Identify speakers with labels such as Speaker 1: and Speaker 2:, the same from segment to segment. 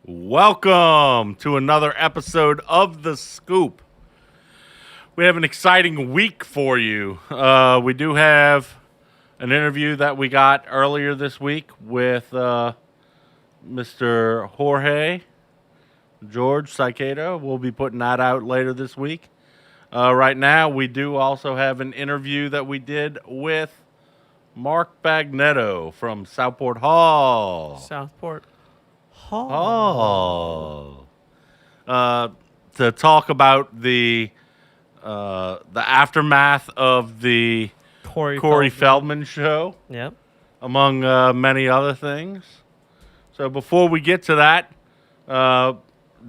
Speaker 1: Welcome to another episode of The Scoop. We have an exciting week for you. We do have an interview that we got earlier this week with Mr. Jorge George Cicado. We'll be putting that out later this week. Right now, we do also have an interview that we did with Mark Bagnetto from Southport Hall.
Speaker 2: Southport Hall.
Speaker 1: To talk about the aftermath of the Corey Feldman show,
Speaker 2: Yep.
Speaker 1: among many other things. So before we get to that,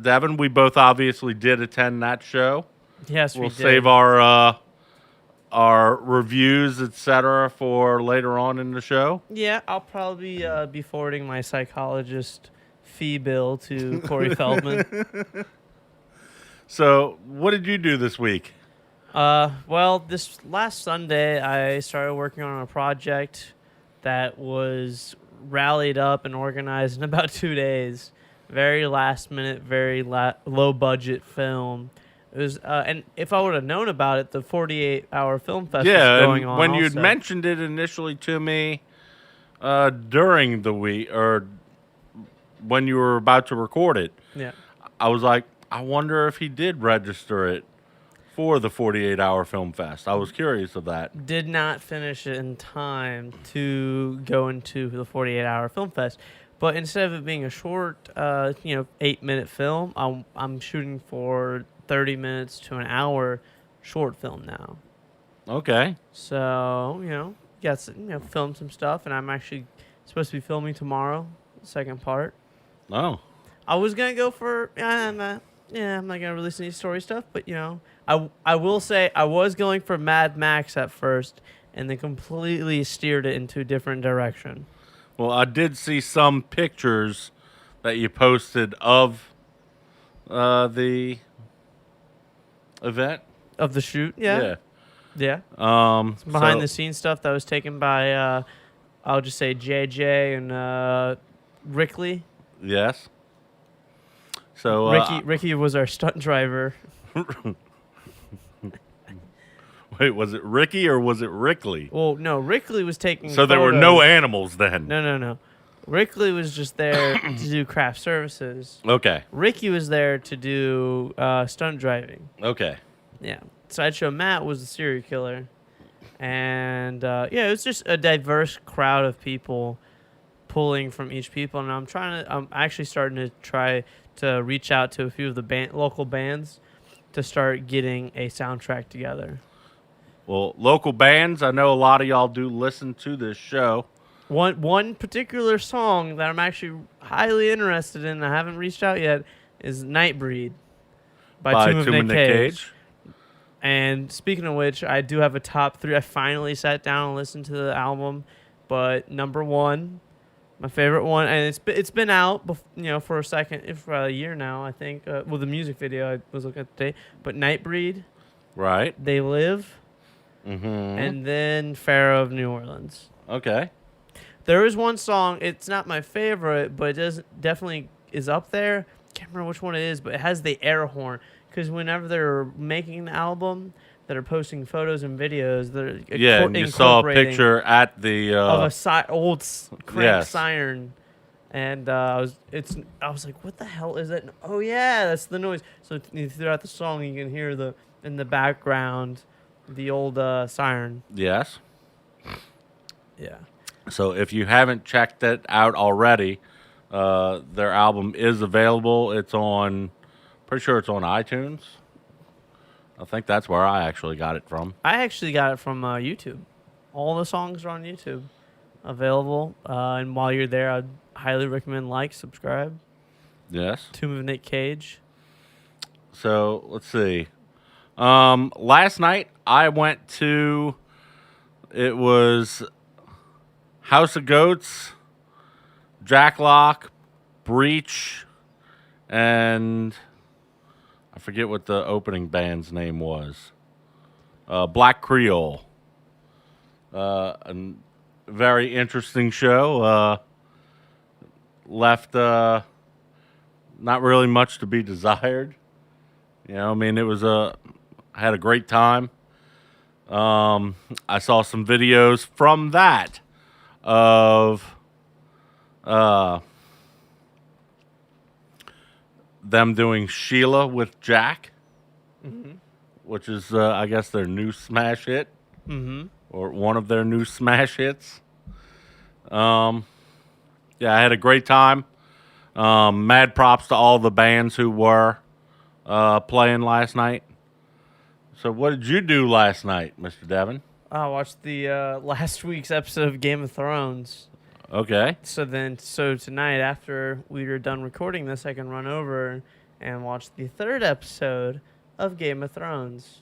Speaker 1: Devin, we both obviously did attend that show.
Speaker 2: Yes,
Speaker 1: We'll
Speaker 2: we did.
Speaker 1: save our reviews, etc., for later on in the show.
Speaker 2: Yeah, I'll probably be forwarding my psychologist fee bill to Corey Feldman.
Speaker 1: So, what did you do this week?
Speaker 2: Well, this last Sunday, I started working on a project that was rallied up and organized in about 2 days. Very last minute, very low budget film. It was, and if I would have known about it, the 48-hour film fest was going on.
Speaker 1: When you had
Speaker 2: also.
Speaker 1: mentioned it initially to me during the week, or when you were about to record it,
Speaker 2: Yeah.
Speaker 1: I was like, I wonder if he did register it for the 48-hour film fest. I was curious of that.
Speaker 2: Did not finish it in time to go into the 48-hour film fest, but instead of it being a short, 8-minute film, I'm shooting for 30 minutes to an hour short film now.
Speaker 1: Okay.
Speaker 2: So filmed some stuff, and I'm actually supposed to be filming tomorrow, the second part.
Speaker 1: Oh.
Speaker 2: I was gonna go for I'm not gonna release any story stuff, but I will say I was going for Mad Max at first, and then completely steered it into a different direction.
Speaker 1: Well, I did see some pictures that you posted of the event.
Speaker 2: Of the shoot, yeah.
Speaker 1: Some
Speaker 2: Behind the scenes stuff that was taken by I'll just say JJ and Rickley.
Speaker 1: Yes. So
Speaker 2: Ricky was our stunt driver.
Speaker 1: Wait, was it Ricky or was it Rickley?
Speaker 2: Well, no, Rickley was taking.
Speaker 1: So there were no animals then.
Speaker 2: No. Rickley was just there to do craft services.
Speaker 1: Okay.
Speaker 2: Ricky was there to do stunt driving.
Speaker 1: Okay.
Speaker 2: Yeah. Sideshow Matt was the serial killer. And it was just a diverse crowd of people pulling from each people. And I'm actually starting to try to reach out to a few of the local bands to start getting a soundtrack together.
Speaker 1: Well, local bands, I know a lot of y'all do listen to this show.
Speaker 2: One particular song that I'm actually highly interested in, I haven't reached out yet, is Nightbreed by Tomb of Nick Cage. And speaking of which, I do have a top 3. I finally sat down and listened to the album, but number 1, my favorite one, and it's been out, for a year now, I think. The music video I was looking at today, but Nightbreed,
Speaker 1: Right.
Speaker 2: They Live,
Speaker 1: Mm-hmm.
Speaker 2: and then Pharaoh of New Orleans.
Speaker 1: Okay.
Speaker 2: There is one song, it's not my favorite, but definitely is up there. Can't remember which one it is, but it has the air horn. Because whenever they're making the album, they're posting photos and videos. They're
Speaker 1: and you saw a picture at the
Speaker 2: of a old crank siren, and I was like, what the hell is that? Oh yeah, that's the noise. So throughout the song, you can hear in the background the old siren.
Speaker 1: Yes.
Speaker 2: Yeah.
Speaker 1: So if you haven't checked it out already, their album is available. Pretty sure it's on iTunes. I think that's where I actually got it from.
Speaker 2: I actually got it from YouTube. All the songs are on YouTube, available. And while you're there, I'd highly recommend subscribe.
Speaker 1: Yes.
Speaker 2: Tomb of Nick Cage.
Speaker 1: So let's see. Last night I went to. It was House of Goats, Jacklock, Breach, and I forget what the opening band's name was. Black Creole. A very interesting show. Left not really much to be desired. I mean, I had a great time. I saw some videos from that of them doing Sheila with Jack, which is, I guess, their new smash hit, or one of their new smash hits. Yeah, I had a great time. Mad props to all the bands who were playing last night. So, what did you do last night, Mr. Devin?
Speaker 2: I watched the last week's episode of Game of Thrones.
Speaker 1: Okay.
Speaker 2: So tonight, after we were done recording this, I can run over and watch the third episode of Game of Thrones.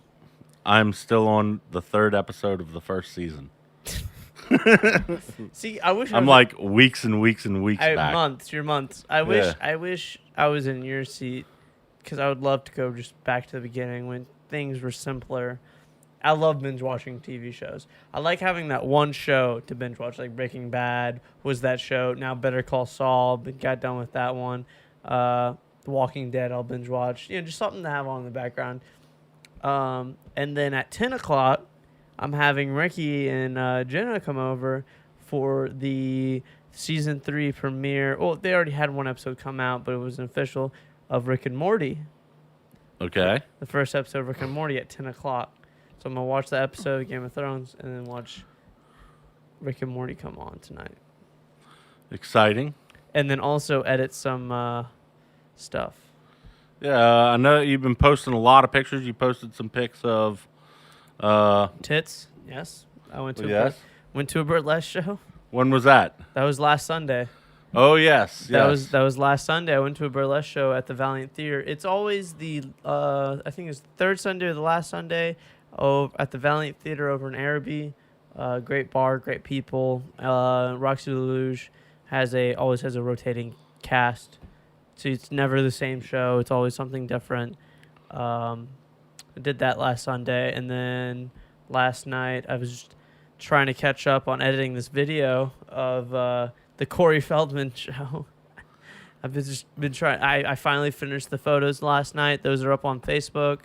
Speaker 1: I'm still on the third episode of the first season.
Speaker 2: See, I wish
Speaker 1: I'm like weeks and weeks and weeks back.
Speaker 2: Months. You're months. I wish I was in your seat, because I would love to go just back to the beginning when things were simpler. I love binge watching TV shows. I like having that one show to binge watch, like Breaking Bad was that show. Now Better Call Saul, but got done with that one. The Walking Dead, I'll binge watch. Just something to have on in the background. And then at 10 o'clock, I'm having Ricky and Jenna come over for the season 3 premiere. Well, they already had one episode come out, but it was an official of Rick and Morty.
Speaker 1: Okay.
Speaker 2: The first episode of Rick and Morty at 10 o'clock. So I'm going to watch the episode of Game of Thrones and then watch Rick and Morty come on tonight.
Speaker 1: Exciting.
Speaker 2: And then also edit some stuff.
Speaker 1: Yeah, I know you've been posting a lot of pictures. You posted some pics of...
Speaker 2: Tits, yes. I went to a burlesque show.
Speaker 1: When was that?
Speaker 2: That was last Sunday.
Speaker 1: Oh, yes.
Speaker 2: That was last Sunday. I went to a burlesque show at the Valiant Theater. It's always the, I think it's the third Sunday or the last Sunday at the Valiant Theater over in Araby. Great bar, great people. Roxy Lelouch always has a rotating cast. So it's never the same show. It's always something different. I did that last Sunday. And then last night I was just trying to catch up on editing this video of the Corey Feldman show. I've been trying. I finally finished the photos last night. Those are up on Facebook,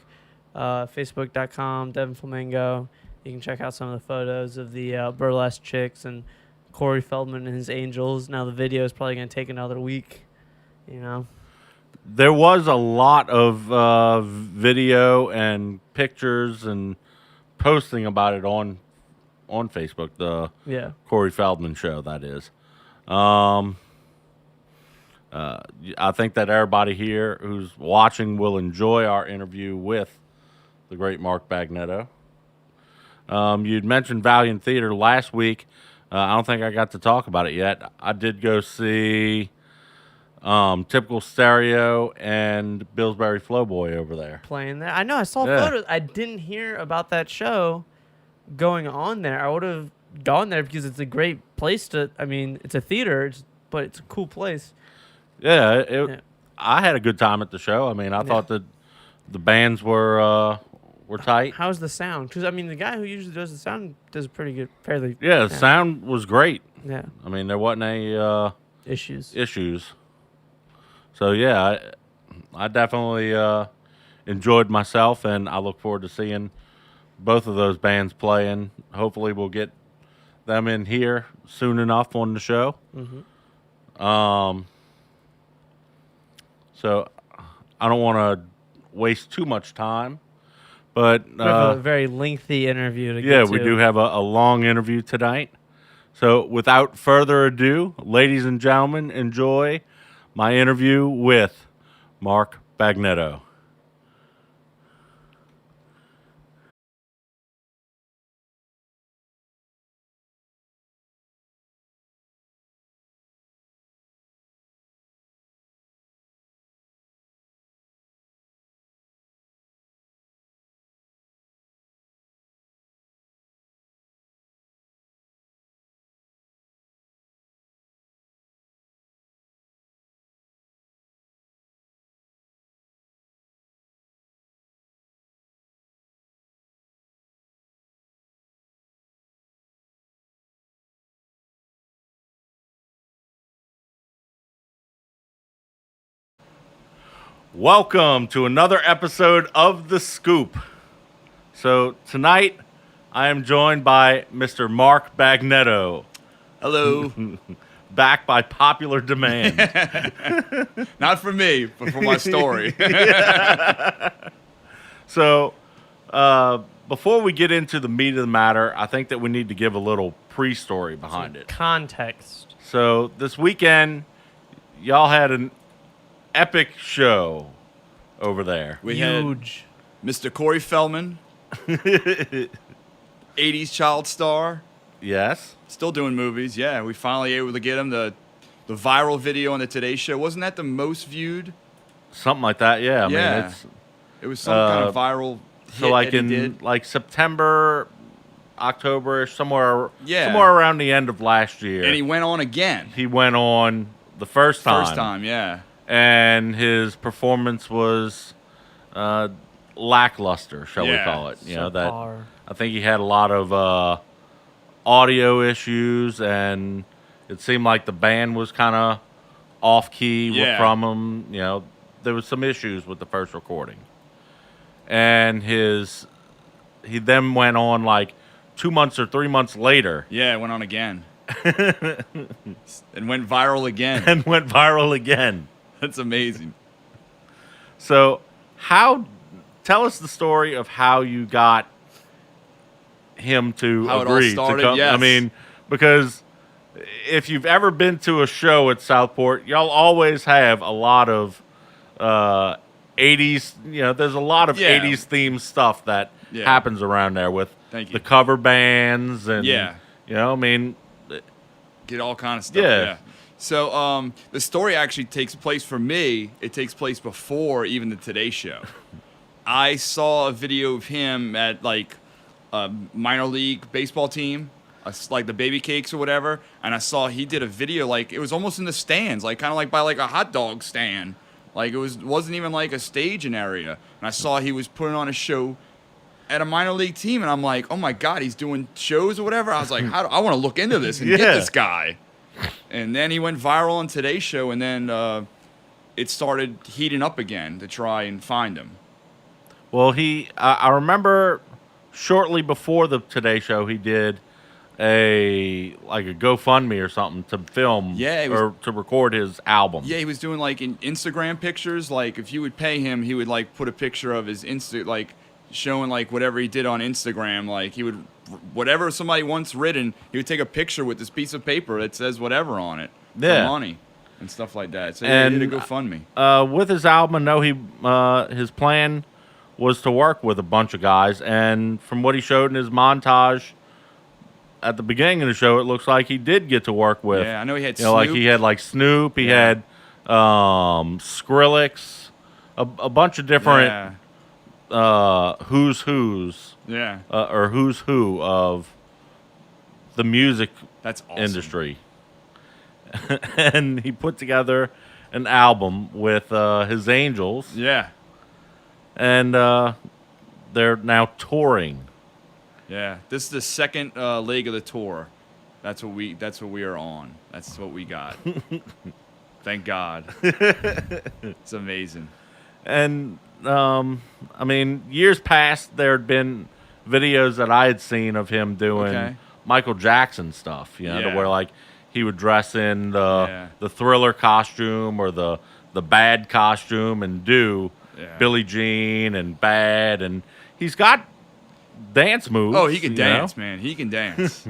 Speaker 2: facebook.com, Devin Flamingo. You can check out some of the photos of the burlesque chicks and Corey Feldman and his angels. Now the video is probably going to take another week,
Speaker 1: There was a lot of video and pictures and posting about it on Facebook, the Corey Feldman show, that is. I think that everybody here who's watching will enjoy our interview with the great Mark Bagnetto. You'd mentioned Valiant Theater last week. I don't think I got to talk about it yet. I did go see Typical Stereo and Pillsbury Flowboy over there.
Speaker 2: Playing there. I know, I saw photos. I didn't hear about that show going on there. I would have gone there because it's a great place it's a theater, but it's a cool place.
Speaker 1: Yeah, I had a good time at the show. I mean, I thought that the bands were tight.
Speaker 2: How's the sound? Because, the guy who usually does the sound does a pretty good, fairly...
Speaker 1: Yeah, the sound was great.
Speaker 2: Yeah.
Speaker 1: I mean, there wasn't any...
Speaker 2: Issues.
Speaker 1: So, yeah, I definitely enjoyed myself, and I look forward to seeing both of those bands playing. Hopefully we'll get them in here soon enough on the show. Mm-hmm. So I don't want to waste too much time, but
Speaker 2: we have a very lengthy interview to get to.
Speaker 1: Yeah, we do have a long interview tonight. So without further ado, ladies and gentlemen, enjoy my interview with Mark Bagnetto. Welcome to another episode of The Scoop. So tonight, I am joined by Mr. Mark Bagnetto.
Speaker 3: Hello.
Speaker 1: Back by popular demand.
Speaker 3: Not for me, but for my story.
Speaker 1: So, before we get into the meat of the matter, I think that we need to give a little pre-story behind it.
Speaker 2: Context.
Speaker 1: So, this weekend, y'all had an epic show over there.
Speaker 3: We
Speaker 2: Huge.
Speaker 3: had Mr. Corey Feldman, 80s child star,
Speaker 1: Yes.
Speaker 3: still doing movies. Yeah, we finally able to get him the viral video on the Today Show. Wasn't that the most viewed?
Speaker 1: Something like that, yeah. I
Speaker 3: Yeah.
Speaker 1: mean, it's
Speaker 3: It was some kind of viral
Speaker 1: so
Speaker 3: hit
Speaker 1: like
Speaker 3: that he
Speaker 1: in
Speaker 3: did.
Speaker 1: like September, October, somewhere
Speaker 3: Yeah.
Speaker 1: somewhere around the end of last year.
Speaker 3: And he went on again.
Speaker 1: He went on the first time.
Speaker 3: Yeah.
Speaker 1: And his performance was lackluster, shall we
Speaker 3: Yeah.
Speaker 1: call it? You know that
Speaker 2: Subpar.
Speaker 1: I think he had a lot of audio issues, and it seemed like the band was kind of off key
Speaker 3: Yeah.
Speaker 1: from him. You know, there was some issues with the first recording, and he then went on like 2 months or 3 months later
Speaker 3: Yeah, it went on again. And went viral again.
Speaker 1: and went viral again.
Speaker 3: That's amazing.
Speaker 1: So, tell us the story of how you got him to
Speaker 3: How it all
Speaker 1: agree
Speaker 3: started,
Speaker 1: to come.
Speaker 3: yes.
Speaker 1: I mean, because if you've ever been to a show at Southport, y'all always have a lot of 80s. You know, there's a lot of
Speaker 3: Yeah.
Speaker 1: 80s themed stuff that
Speaker 3: Yeah.
Speaker 1: happens around there with
Speaker 3: Thank you.
Speaker 1: the cover bands and
Speaker 3: Yeah.
Speaker 1: you know, I mean,
Speaker 3: Get all kind of stuff.
Speaker 1: Yeah.
Speaker 3: Yeah. So the story actually takes place for me. It takes place before even the Today Show. I saw a video of him at like a minor league baseball team, like the Baby Cakes or whatever, and I saw he did a video like it was almost in the stands, like kind of like by like a hot dog stand, like wasn't even like a staging area. And I saw he was putting on a show at a minor league team, and I'm like, oh my God, he's doing shows or whatever. I was like, I want to look into this and
Speaker 1: Yeah.
Speaker 3: get this guy. And then he went viral on Today's Show, and then it started heating up again to try and find him.
Speaker 1: well, I remember shortly before the Today Show, he did a GoFundMe or something to film
Speaker 3: Yeah,
Speaker 1: or to record his album.
Speaker 3: Yeah, he was doing like in Instagram pictures. Like if you would pay him, he would like put a picture of his like showing like whatever he did on Instagram. Like he would whatever somebody once written, he would take a picture with this piece of paper that says whatever on it
Speaker 1: Yeah.
Speaker 3: for money and stuff like that. So yeah, he did a GoFundMe.
Speaker 1: With his album, I know his plan was to work with a bunch of guys, and from what he showed in his montage at the beginning of the show, it looks like he did get to work with.
Speaker 3: Yeah, I know he had
Speaker 1: You know, like
Speaker 3: Snoop.
Speaker 1: he had like Snoop, he
Speaker 3: Yeah.
Speaker 1: had Skrillex, a bunch of different who's
Speaker 3: Yeah,
Speaker 1: or who's who of the music
Speaker 3: that's awesome.
Speaker 1: industry. And he put together an album with his Angels,
Speaker 3: Yeah,
Speaker 1: and they're now touring.
Speaker 3: yeah. This is the second leg of the tour. That's what we are on. That's what we got. Thank God. It's amazing.
Speaker 1: And I mean, years past, there had been videos that I had seen of him doing
Speaker 3: Okay.
Speaker 1: Michael Jackson stuff. You know, to
Speaker 3: Yeah.
Speaker 1: where like he would dress in
Speaker 3: Yeah.
Speaker 1: the Thriller costume or the Bad costume and do
Speaker 3: Yeah.
Speaker 1: Billie Jean and Bad, and he's got dance moves.
Speaker 3: Oh, he can
Speaker 1: you know?
Speaker 3: dance, man. He can dance.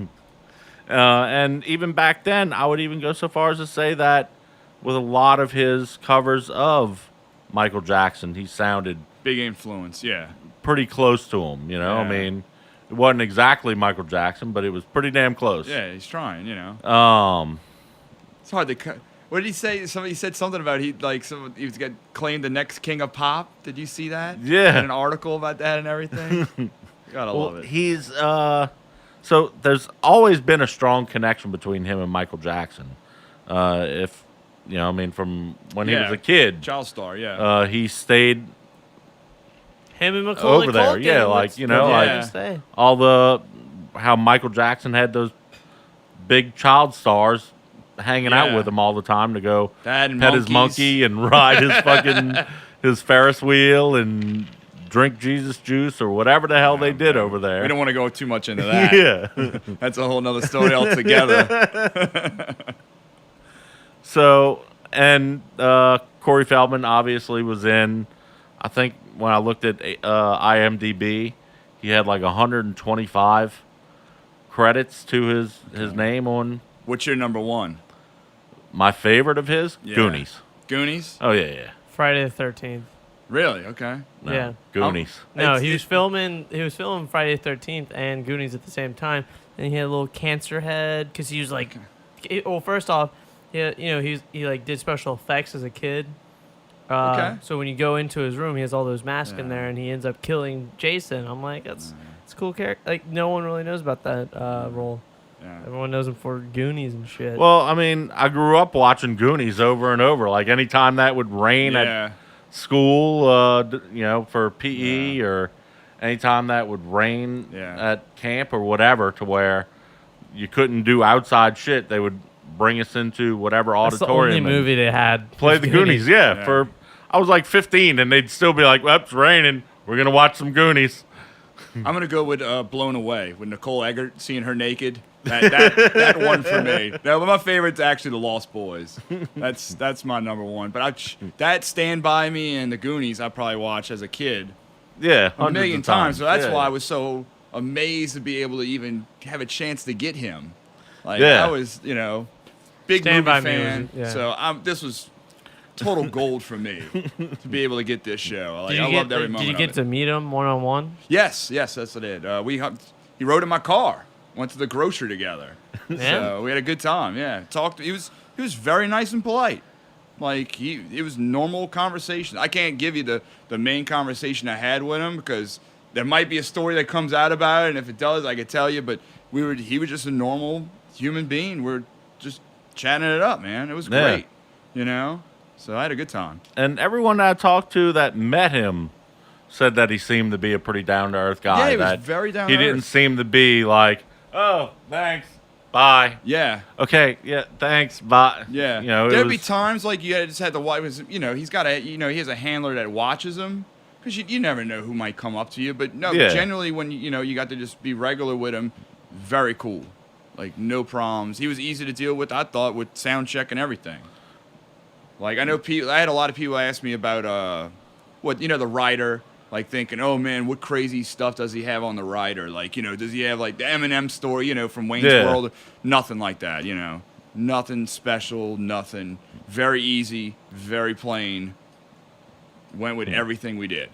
Speaker 1: And even back then, I would even go so far as to say that with a lot of his covers of Michael Jackson, he sounded
Speaker 3: Big influence, yeah.
Speaker 1: pretty close to him. You know, I
Speaker 3: Yeah.
Speaker 1: mean, it wasn't exactly Michael Jackson, but it was pretty damn close.
Speaker 3: Yeah, he's trying, you know. It's hard to cut. What did he say? Somebody said something about he was got claimed the next king of pop. Did you see that?
Speaker 1: Yeah.
Speaker 3: Had an article about that and everything. Gotta
Speaker 1: Well,
Speaker 3: love it.
Speaker 1: he's so there's always been a strong connection between him and Michael Jackson. If you know, I mean, from when he
Speaker 3: Yeah.
Speaker 1: was a kid,
Speaker 3: Child star, yeah.
Speaker 1: he stayed
Speaker 2: Him and Macaulay
Speaker 1: over there,
Speaker 2: Culkin,
Speaker 1: yeah, like,
Speaker 2: what's
Speaker 1: you know,
Speaker 2: the
Speaker 3: like-
Speaker 2: difference there?
Speaker 1: all how Michael Jackson had those big child stars hanging out
Speaker 3: Yeah.
Speaker 1: with him all the time to go
Speaker 3: That and
Speaker 1: pet his
Speaker 3: monkeys.
Speaker 1: monkey and ride his fucking his Ferris wheel and drink Jesus juice or whatever the hell they did over there.
Speaker 3: We don't want to go too much into that.
Speaker 1: Yeah.
Speaker 3: That's a whole nother story altogether.
Speaker 1: So, and Corey Feldman obviously was in, I think when I looked at IMDb, he had like 125 credits to his name on.
Speaker 3: What's your number one?
Speaker 1: My favorite of his?
Speaker 3: Yeah.
Speaker 1: Goonies.
Speaker 3: Goonies?
Speaker 1: Oh, yeah.
Speaker 2: Friday the 13th.
Speaker 3: Really? Okay.
Speaker 1: No,
Speaker 2: Yeah.
Speaker 1: Goonies.
Speaker 2: No, he was filming Friday the 13th and Goonies at the same time, and he had a little cancer head because he was like, well, first off, he like did special effects as a kid.
Speaker 3: Okay.
Speaker 2: So when you go into his room, he has all those masks in there, and he ends up killing Jason. I'm like, it's a cool character. Like no one really knows about that role.
Speaker 3: Yeah.
Speaker 2: Everyone knows him for Goonies and shit.
Speaker 1: Well, I mean, I grew up watching Goonies over and over. Like anytime that would rain at school, for PE or anytime that would rain at camp or whatever, to where you couldn't do outside shit, they would bring us into whatever
Speaker 2: That's
Speaker 1: auditorium.
Speaker 2: the only movie they had.
Speaker 1: Play the Goonies, yeah. I was like 15, and they'd still be like, well, it's raining. We're going to watch some Goonies.
Speaker 3: I'm going to go with Blown Away with Nicole Eggert, seeing her naked. That one for me. No, but my favorite's actually The Lost Boys. That's my number one. But that Stand By Me and The Goonies I probably watched as a kid.
Speaker 1: Yeah,
Speaker 3: a million times. So that's why I was so amazed to be able to even have a chance to get him. Like I was, big
Speaker 2: Stand
Speaker 3: movie
Speaker 2: By
Speaker 3: fan.
Speaker 2: Me was,
Speaker 3: So this was total gold for me to be able to get this show. Like, I loved every moment.
Speaker 2: Did you get to meet him one-on-one?
Speaker 3: Yes, that's what I did. He rode in my car. Went to the grocery together. So we had a good time. Yeah, talked. He was very nice and polite. Like it was normal conversation. I can't give you the main conversation I had with him because there might be a story that comes out about it, and if it does, I could tell you. But he was just a normal human being. We're just chatting it up, man. It was great. So I had a good time.
Speaker 1: And everyone I talked to that met him said that he seemed to be a pretty down-to-earth guy.
Speaker 3: Yeah, he was very down-to-earth.
Speaker 1: He didn't seem to be like, oh, thanks, bye.
Speaker 3: Yeah.
Speaker 1: Okay, yeah, thanks, bye.
Speaker 3: Yeah. There'd be times like you just had to watch. He's got he has a handler that watches him because you never know who might come up to you. But no, generally when you got to just be regular with him, very cool. Like no problems. He was easy to deal with. I thought with sound check and everything. Like I know I had a lot of people ask me about the rider. Like thinking, oh man, what crazy stuff does he have on the rider? Like, does he have like the Eminem story, from Wayne's World? Nothing like that, Nothing special, nothing. Very easy, very plain. Went with everything we did.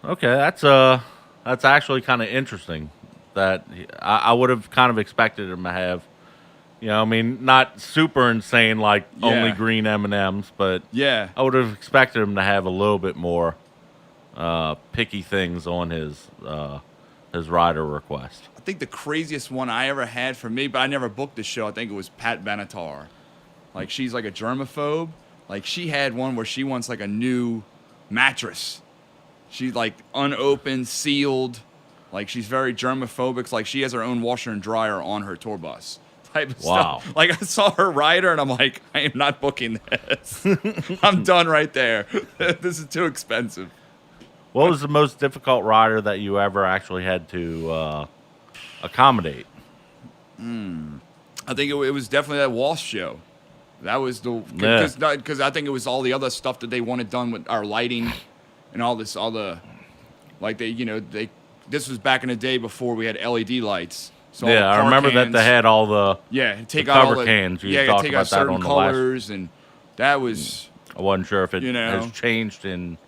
Speaker 1: Okay, that's actually kind of interesting. That I would have kind of expected him to have. Not super insane like only green M&Ms, but I would have expected him to have a little bit more picky things on his rider request.
Speaker 3: I think the craziest one I ever had for me, but I never booked the show, I think it was Pat Benatar. Like, she's like a germaphobe. Like, she had one where she wants like a new mattress. She's like unopened, sealed. Like, she's very germophobic. Like, she has her own washer and dryer on her tour bus. Type of stuff. Like, I saw her rider, and I'm like, I am not booking this. I'm done right there. This is too expensive.
Speaker 1: What was the most difficult rider that you ever actually had to accommodate?
Speaker 3: I think it was definitely that Walsh show. That was because I think it was all the other stuff that they wanted done with our lighting and this was back in the day before we had LED lights. So
Speaker 1: I remember that they had all the
Speaker 3: take
Speaker 1: the
Speaker 3: out
Speaker 1: cover
Speaker 3: all the
Speaker 1: cans.
Speaker 3: You
Speaker 1: talked
Speaker 3: take
Speaker 1: about
Speaker 3: out certain
Speaker 1: that on
Speaker 3: colors, and that was.
Speaker 1: I wasn't sure if it has changed in.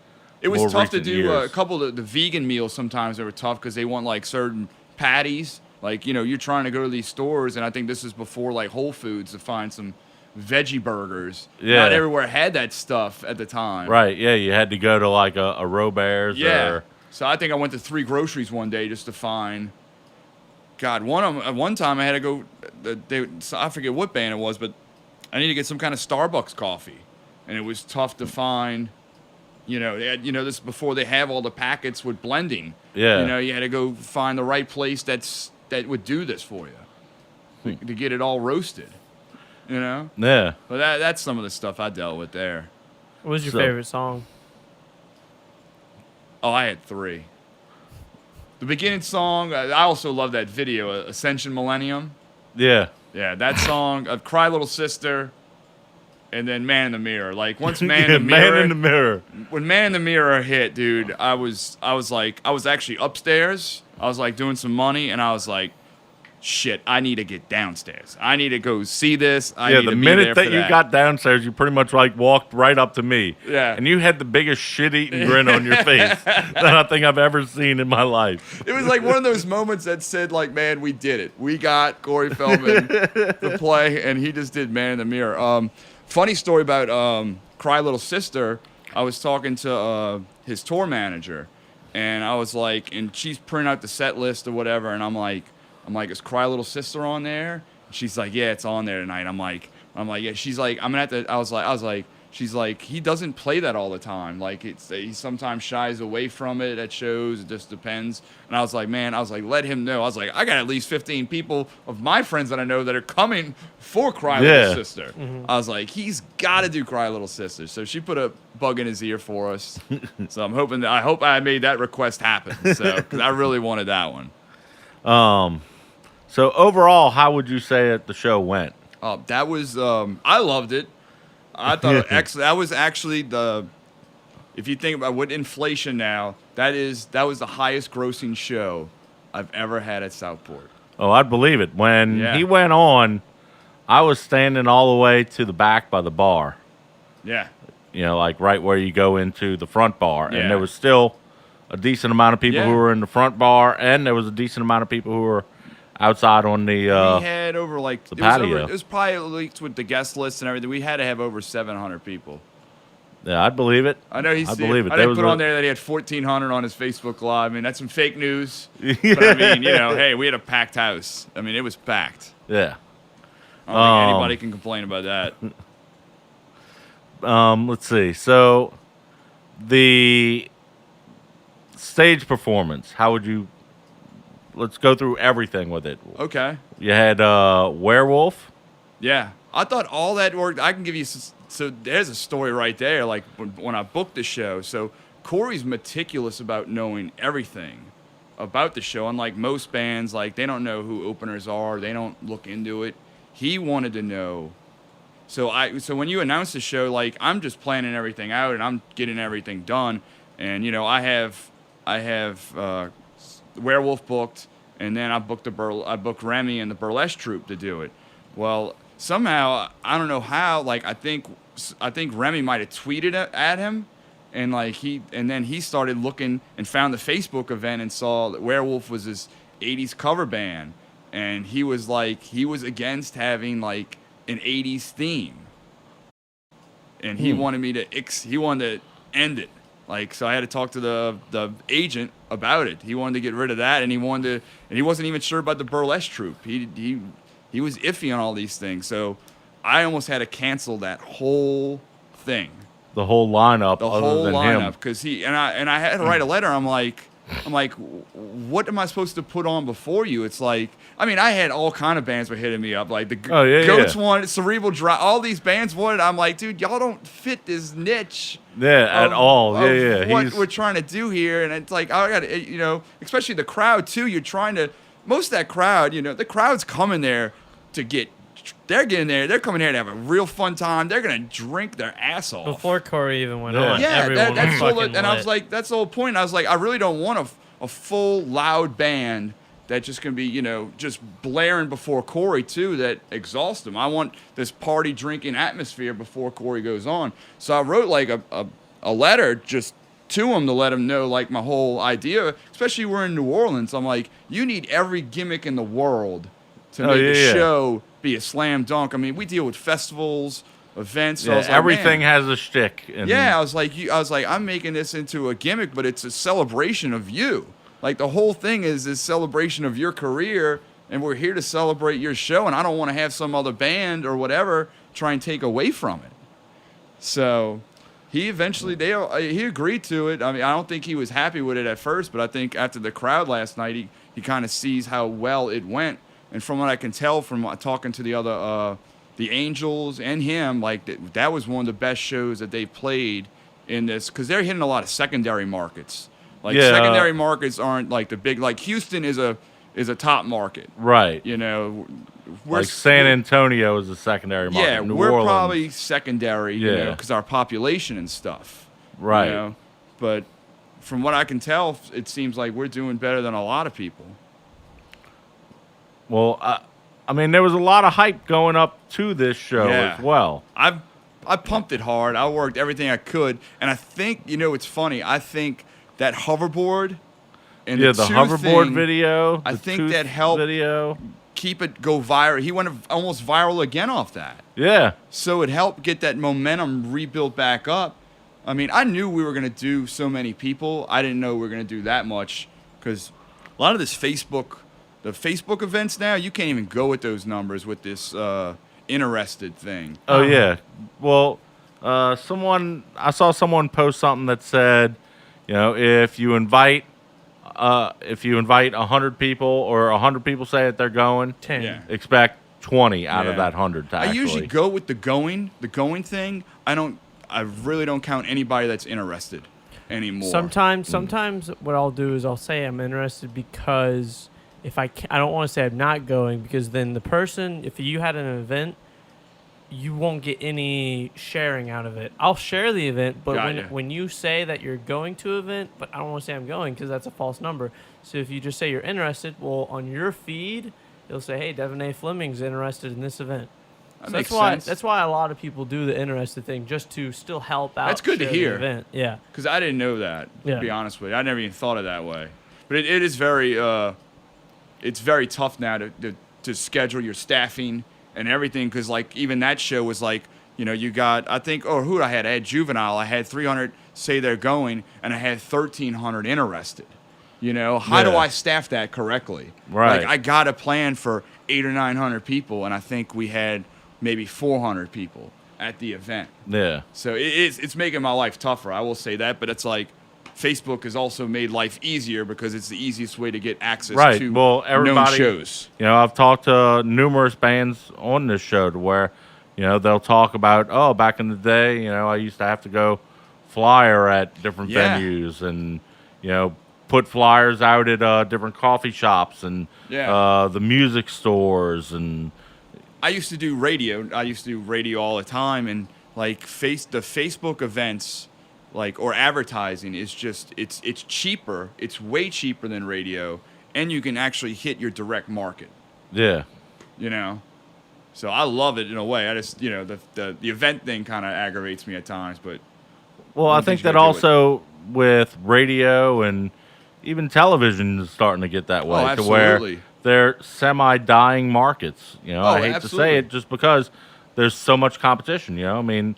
Speaker 3: It was
Speaker 1: more
Speaker 3: tough to
Speaker 1: recent
Speaker 3: do
Speaker 1: years.
Speaker 3: a couple of the vegan meals. Sometimes they were tough because they want like certain patties. Like you're trying to go to these stores, and I think this is before like Whole Foods to find some veggie burgers.
Speaker 1: Yeah.
Speaker 3: Not everywhere had that stuff at the time.
Speaker 1: Right. Yeah, you had to go to like a Robert's.
Speaker 3: Yeah. So I think I went to 3 groceries one day just to find. God, one time I had to go. I forget what band it was, but I need to get some kind of Starbucks coffee, and it was tough to find. They had, this before they have all the packets with blending.
Speaker 1: Yeah.
Speaker 3: You had to go find the right place that would do this for you to get it all roasted. Yeah.
Speaker 1: But
Speaker 3: that's some of the stuff I dealt with there.
Speaker 2: What was your
Speaker 1: So-
Speaker 2: favorite song?
Speaker 3: Oh, I had 3. The beginning song, I also love that video, Ascension Millennium.
Speaker 1: Yeah.
Speaker 3: Yeah, that song, Cry Little Sister, and then Man in the Mirror. Like, once Man
Speaker 1: Yeah,
Speaker 3: in the Mirror...
Speaker 1: Man in the Mirror.
Speaker 3: When Man in the Mirror hit, dude, I was actually upstairs. I was, like, doing some money, and I was like, shit, I need to get downstairs. I need to go see this. I
Speaker 1: Yeah,
Speaker 3: need
Speaker 1: the
Speaker 3: to be
Speaker 1: minute
Speaker 3: there
Speaker 1: that
Speaker 3: for
Speaker 1: you got downstairs, you pretty much like walked right up to me.
Speaker 3: Yeah.
Speaker 1: And you had the biggest shit-eating grin on your face that I think I've ever seen in my life.
Speaker 3: It was like one of those moments that said, like, man, we did it. We got Corey Feldman to play, and he just did Man in the Mirror. Funny story about Cry Little Sister. I was talking to his tour manager, and I was like, and she's printing out the set list or whatever, and I'm like, is Cry Little Sister on there? She's like, yeah, it's on there tonight. I'm like, yeah. She's like, I'm gonna have to. I was like, she's like, he doesn't play that all the time. Like, he sometimes shies away from it at shows. It just depends. And I was like, man, let him know. I was like, I got at least 15 people of my friends that I know that are coming for Cry Little Sister.
Speaker 2: Mm-hmm.
Speaker 3: I was like, he's got to do Cry Little Sister. So she put a bug in his ear for us. So I hope I made that request happen. So, because I really wanted that one.
Speaker 1: So overall, how would you say the show went?
Speaker 3: That was I loved it. I thought that was actually if you think about with inflation now, that was the highest grossing show I've ever had at Southport.
Speaker 1: Oh, I'd believe it. When
Speaker 3: Yeah.
Speaker 1: he went on, I was standing all the way to the back by the bar.
Speaker 3: Yeah.
Speaker 1: You know, like right where you go into the front bar.
Speaker 3: Yeah.
Speaker 1: And there was still a decent amount of people
Speaker 3: Yeah.
Speaker 1: who were in the front bar, and there was a decent amount of people who were outside on the
Speaker 3: We had over like
Speaker 1: the patio.
Speaker 3: It was probably leaked with the guest list and everything. We had to have over 700 people.
Speaker 1: Yeah, I'd believe it.
Speaker 3: I know he's.
Speaker 1: I believe it.
Speaker 3: I
Speaker 1: There
Speaker 3: didn't
Speaker 1: was
Speaker 3: put
Speaker 1: a-
Speaker 3: on there that he had 1,400 on his Facebook Live. I mean, that's some fake news. But I mean, hey, we had a packed house. I mean, it was packed.
Speaker 1: Yeah.
Speaker 3: I don't think anybody can complain about that.
Speaker 1: Let's see. So the stage performance, how would you let's go through everything with it.
Speaker 3: Okay.
Speaker 1: You had Werewolf.
Speaker 3: Yeah, I thought all that worked. I can give you so there's a story right there. Like when I booked the show, so Corey's meticulous about knowing everything about the show. Unlike most bands, like they don't know who openers are, they don't look into it. He wanted to know. So when you announce the show, like I'm just planning everything out and I'm getting everything done. And I have Werewolf booked, and then I booked Remy and the burlesque troupe to do it. Well, somehow I don't know how. Like I think Remy might have tweeted at him, and then he started looking and found the Facebook event and saw that Werewolf was this '80s cover band, and he was against having like an '80s theme, and he wanted to end it. Like, so I had to talk to the agent about it. He wanted to get rid of that, and he wasn't even sure about the burlesque troupe. He was iffy on all these things. So I almost had to cancel that whole thing.
Speaker 1: The whole lineup,
Speaker 3: The
Speaker 1: other
Speaker 3: whole
Speaker 1: than
Speaker 3: lineup,
Speaker 1: him.
Speaker 3: because I had to write a letter. I'm like, what am I supposed to put on before you? It's like, I mean, I had all kind of bands were hitting me up, like the Goats wanted, Cerebral Drive, all these bands wanted. I'm like, dude, y'all don't fit this niche.
Speaker 1: Yeah, at all.
Speaker 3: Of what
Speaker 1: He's,
Speaker 3: we're trying to do here, and it's like I got to, especially the crowd too. You're trying to most of that crowd, the crowd's coming there to get. They're getting there. They're coming here to have a real fun time. They're gonna drink their ass off.
Speaker 2: Before Corey even went
Speaker 1: Yeah.
Speaker 2: on,
Speaker 3: Yeah,
Speaker 2: everyone
Speaker 3: that's
Speaker 2: was
Speaker 3: all.
Speaker 2: fucking
Speaker 3: And I
Speaker 2: lit.
Speaker 3: was like, that's the whole point. I was like, I really don't want a full loud band that's just gonna be, just blaring before Corey too. That exhausts him. I want this party drinking atmosphere before Corey goes on. So I wrote like a letter just to him to let him know like my whole idea. Especially we're in New Orleans. I'm like, you need every gimmick in the world to make a show be a slam dunk. I mean, we deal with festivals, events. So I was like,
Speaker 1: everything
Speaker 3: man.
Speaker 1: has a shtick. And
Speaker 3: Yeah, I was like, I'm making this into a gimmick, but it's a celebration of you. Like the whole thing is this celebration of your career, and we're here to celebrate your show. And I don't want to have some other band or whatever try and take away from it. So he eventually he agreed to it. I mean, I don't think he was happy with it at first, but I think after the crowd last night, he kind of sees how well it went. And from what I can tell from talking to the other the Angels and him, like that was one of the best shows that they played in this, because they're hitting a lot of secondary markets. Like secondary markets aren't like the big, like Houston is a top market,
Speaker 1: right?
Speaker 3: You know,
Speaker 1: like San Antonio is a secondary market.
Speaker 3: Yeah,
Speaker 1: New
Speaker 3: we're
Speaker 1: Orleans.
Speaker 3: probably secondary, you know, because our population and stuff,
Speaker 1: right?
Speaker 3: You know? But from what I can tell, it seems like we're doing better than a lot of people.
Speaker 1: Well, I mean, there was a lot of hype going up to this show as well.
Speaker 3: I pumped it hard. I worked everything I could, and I think, you know, it's funny. I think that hoverboard and
Speaker 1: the hoverboard video.
Speaker 3: I think that helped keep it go viral. He went almost viral again off that.
Speaker 1: Yeah.
Speaker 3: So it helped get that momentum rebuilt back up. I mean, I knew we were going to do so many people. I didn't know we were going to do that much, because a lot of this the Facebook events now, you can't even go with those numbers with this interested thing.
Speaker 1: Oh, yeah. Well, I saw someone post something that said, you know, if you invite 100 people, or 100 people say that they're going,
Speaker 2: 10.
Speaker 1: Expect 20 out of that 100 to
Speaker 3: I usually go with the going thing. I really don't count anybody that's interested anymore.
Speaker 2: Sometimes what I'll do is I'll say I'm interested, because if I don't want to say I'm not going, because then the person, if you had an event, you won't get any sharing out of it. I'll share the event, but when you say that you're going to an event, but I don't want to say I'm going, because that's a false number. So if you just say you're interested, well, on your feed, it'll say, hey, Devin A. Fleming's interested in this event.
Speaker 3: Makes sense.
Speaker 2: That's why a lot of people do the interested thing, just to still help out.
Speaker 3: That's good to hear.
Speaker 2: The event. Yeah.
Speaker 3: Because I didn't know that, to be honest with you. I never even thought of that way. But it is very, it's very tough now to schedule your staffing and everything, because like even that show was like, you know, you got, I think, who I had Juvenile. I had 300 say they're going, and I had 1,300 interested. You know, how do I staff that correctly?
Speaker 1: Right.
Speaker 3: Like I got a plan for 800 or 900 people, and I think we had maybe 400 people at the event.
Speaker 1: Yeah.
Speaker 3: So it's making my life tougher, I will say that, but it's like Facebook has also made life easier, because it's the easiest way to get access to known shows.
Speaker 1: You know, I've talked to numerous bands on this show to where, you know, they'll talk about, back in the day, you know, I used to have to go flyer at different venues, and, you know, put flyers out at different coffee shops and the music stores. And
Speaker 3: I used to do radio. I used to do radio all the time, and like the Facebook events, like, or advertising is just it's cheaper. It's way cheaper than radio, and you can actually hit your direct market.
Speaker 1: Yeah.
Speaker 3: You know, so I love it in a way. I just, you know, the event thing kind of aggravates me at times, but
Speaker 1: I think that also with radio and even television is starting to get that way, to where they're semi-dying markets. You know, I hate to say it, just because there's so much competition. You know, I mean,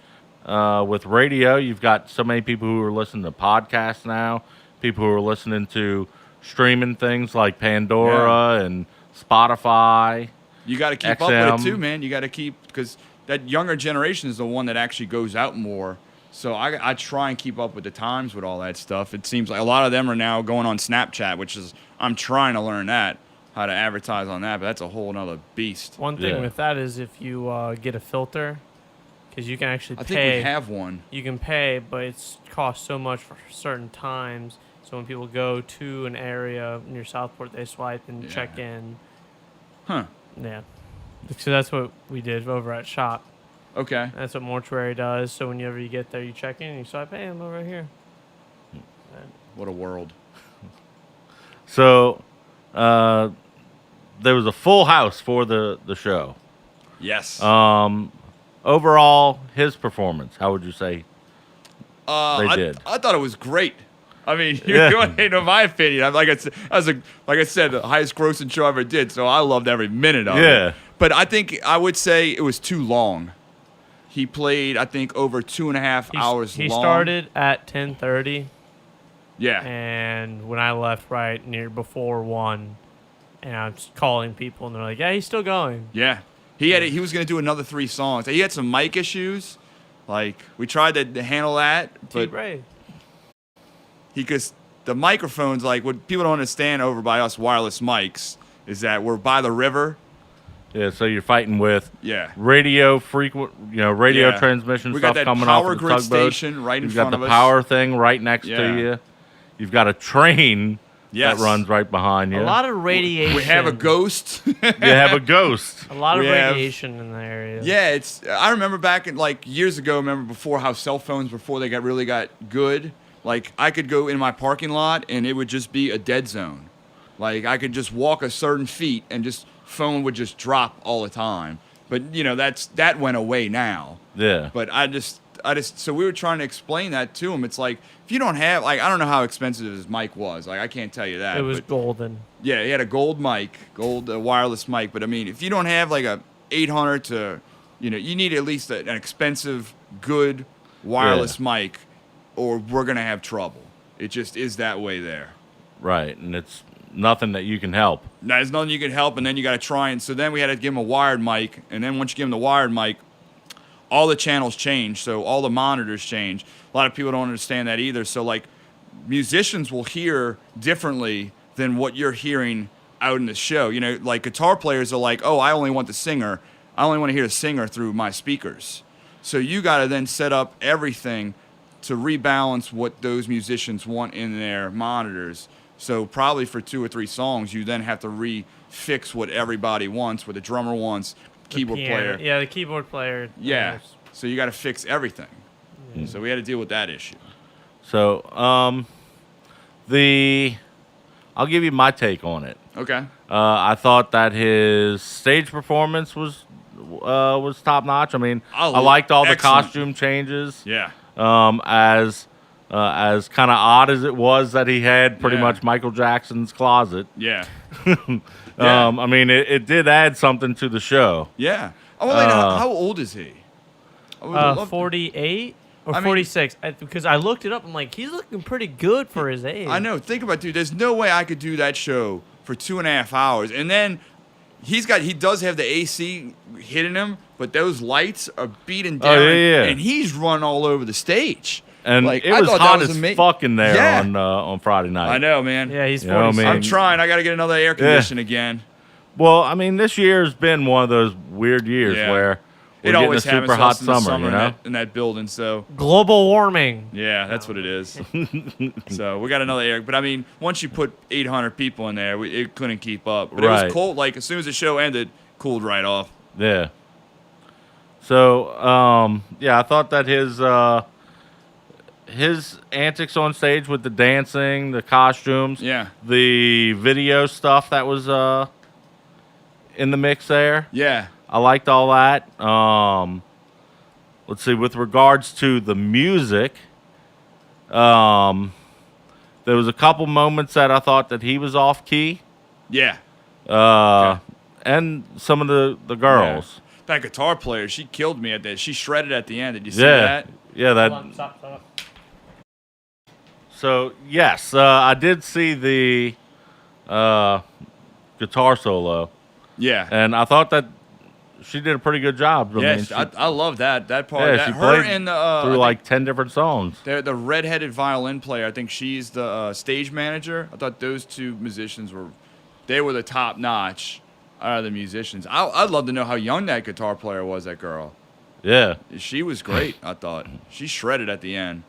Speaker 1: with radio, you've got so many people who are listening to podcasts now, people who are listening to streaming things like Pandora and Spotify.
Speaker 3: You got to keep up with it too, man. You got to keep, because that younger generation is the one that actually goes out more. So I try and keep up with the times with all that stuff. It seems like a lot of them are now going on Snapchat, which is, I'm trying to learn that, how to advertise on that, but that's a whole nother beast.
Speaker 2: One thing with that is if you get a filter, because you can actually pay.
Speaker 3: I think we have one.
Speaker 2: You can pay, but it costs so much for certain times. So when people go to an area near Southport, they swipe and check in.
Speaker 3: Huh.
Speaker 2: Yeah. So that's what we did over at Shop.
Speaker 3: Okay.
Speaker 2: That's what Mortuary does. So whenever you get there, you check in and you swipe, hey, I'm over here.
Speaker 3: What a world.
Speaker 1: So there was a full house for the show.
Speaker 3: Yes.
Speaker 1: Overall, his performance, how would you say they did?
Speaker 3: I thought it was great. I mean, you're going into my opinion. Like I said, the highest grossing show I ever did, so I loved every minute of it. But I would say it was too long. He played, I think, over 2.5 hours long.
Speaker 2: He started at 10:30.
Speaker 3: Yeah.
Speaker 2: And when I left right near before 1, and I'm calling people, and they're like, yeah, he's still going.
Speaker 3: Yeah. He was going to do another 3 songs. He had some mic issues. Like, we tried to handle that. But because the microphones, like, what people don't understand over by us wireless mics is that we're by the river.
Speaker 1: Yeah, so you're fighting with
Speaker 3: Yeah.
Speaker 1: radio radio
Speaker 3: Yeah.
Speaker 1: transmission
Speaker 3: We
Speaker 1: stuff
Speaker 3: got that
Speaker 1: coming
Speaker 3: power
Speaker 1: off of the
Speaker 3: grid
Speaker 1: tugboat.
Speaker 3: station right in
Speaker 1: You've
Speaker 3: front
Speaker 1: got
Speaker 3: of
Speaker 1: the
Speaker 3: us.
Speaker 1: power thing right next
Speaker 3: Yeah.
Speaker 1: to you. You've got a train
Speaker 3: Yes.
Speaker 1: that runs right behind you.
Speaker 2: A lot of radiation.
Speaker 3: We have a ghost.
Speaker 1: You have a ghost.
Speaker 2: A lot of
Speaker 3: We have-
Speaker 2: radiation in the area.
Speaker 3: Yeah, I remember back in like years ago. Remember before how cell phones before they really got good. Like I could go in my parking lot and it would just be a dead zone. Like I could just walk a certain feet and just phone would just drop all the time. But that went away now.
Speaker 1: Yeah.
Speaker 3: But I just so we were trying to explain that to him. It's like if you don't have like I don't know how expensive his mic was. Like I can't tell you that.
Speaker 2: It was
Speaker 3: but,
Speaker 2: golden.
Speaker 3: yeah, he had a gold mic, wireless mic. But I mean, if you don't have like a 800 to, you need at least an expensive, good wireless mic, or we're gonna have trouble. It just is that way there.
Speaker 1: Right, and it's nothing that you can help.
Speaker 3: There's nothing you can help, and then you got to try and so then we had to give him a wired mic, and then once you give him the wired mic, all the channels change, so all the monitors change. A lot of people don't understand that either. So like musicians will hear differently than what you're hearing out in the show. Like guitar players are like, oh, I only want the singer. I only want to hear the singer through my speakers. So you got to then set up everything to rebalance what those musicians want in their monitors. So probably for 2 or 3 songs, you then have to refix what everybody wants, what the drummer wants, keyboard player.
Speaker 2: Yeah, the keyboard player.
Speaker 3: Yeah. So you got to fix everything. So we had to deal with that issue.
Speaker 1: So, I'll give you my take on it.
Speaker 3: Okay.
Speaker 1: I thought that his stage performance was top notch. I mean, I liked all the
Speaker 3: excellent.
Speaker 1: costume changes.
Speaker 3: Yeah.
Speaker 1: As kind of odd as it was that he had pretty
Speaker 3: Yeah.
Speaker 1: much Michael Jackson's closet.
Speaker 3: Yeah.
Speaker 1: I mean, it did add something to the show.
Speaker 3: Yeah. I want to know how old is he?
Speaker 2: 48 or
Speaker 3: I mean-
Speaker 2: 46. Because I looked it up. I'm like, he's looking pretty good for his age.
Speaker 3: I know. Think about it, dude. There's no way I could do that show for 2.5 hours. And then he does have the AC hitting him, but those lights are beating down.
Speaker 1: yeah.
Speaker 3: And he's run all over the stage.
Speaker 1: And
Speaker 3: Like,
Speaker 1: it
Speaker 3: I
Speaker 1: was
Speaker 3: thought
Speaker 1: hot
Speaker 3: that was
Speaker 1: as fuck in there
Speaker 3: Yeah.
Speaker 1: on Friday night.
Speaker 3: I know, man.
Speaker 2: Yeah, he's
Speaker 1: You know what I
Speaker 2: 46.
Speaker 1: mean?
Speaker 3: I'm trying. I got to get another air condition again.
Speaker 1: Well, I mean, this year's been one of those weird years
Speaker 3: Yeah.
Speaker 1: where we're
Speaker 3: It
Speaker 1: getting
Speaker 3: always
Speaker 1: a
Speaker 3: happens
Speaker 1: super
Speaker 3: to
Speaker 1: hot
Speaker 3: us in the
Speaker 1: summer, you know?
Speaker 3: in that building. So
Speaker 2: Global warming.
Speaker 3: yeah, that's what it is. So we got another air. But I mean, once you put 800 people in there, it couldn't keep up. But it
Speaker 1: Right.
Speaker 3: was cold. Like as soon as the show ended, cooled right off.
Speaker 1: Yeah. So, I thought that his antics on stage with the dancing, the costumes,
Speaker 3: Yeah.
Speaker 1: the video stuff that was in the mix there,
Speaker 3: Yeah.
Speaker 1: I liked all that. Let's see, with regards to the music, there was a couple moments that I thought that he was off key,
Speaker 3: Yeah.
Speaker 1: and some of the girls.
Speaker 3: That guitar player, she killed me at that. She shredded at the end. Did you see
Speaker 1: Yeah,
Speaker 3: that?
Speaker 1: yeah, that.
Speaker 2: Hold on, stop.
Speaker 1: So yes, I did see the guitar solo,
Speaker 3: Yeah.
Speaker 1: and I thought that she did a pretty good job. I mean,
Speaker 3: Yes,
Speaker 1: she,
Speaker 3: I love that part.
Speaker 1: yeah,
Speaker 3: that,
Speaker 1: she
Speaker 3: her
Speaker 1: played
Speaker 3: and
Speaker 1: through like 10 different songs.
Speaker 3: the redheaded violin player. I think she's the stage manager. I thought those two musicians were the top notch out of the musicians. I'd love to know how young that guitar player was. That girl,
Speaker 1: Yeah.
Speaker 3: she was great. I thought she shredded at the end.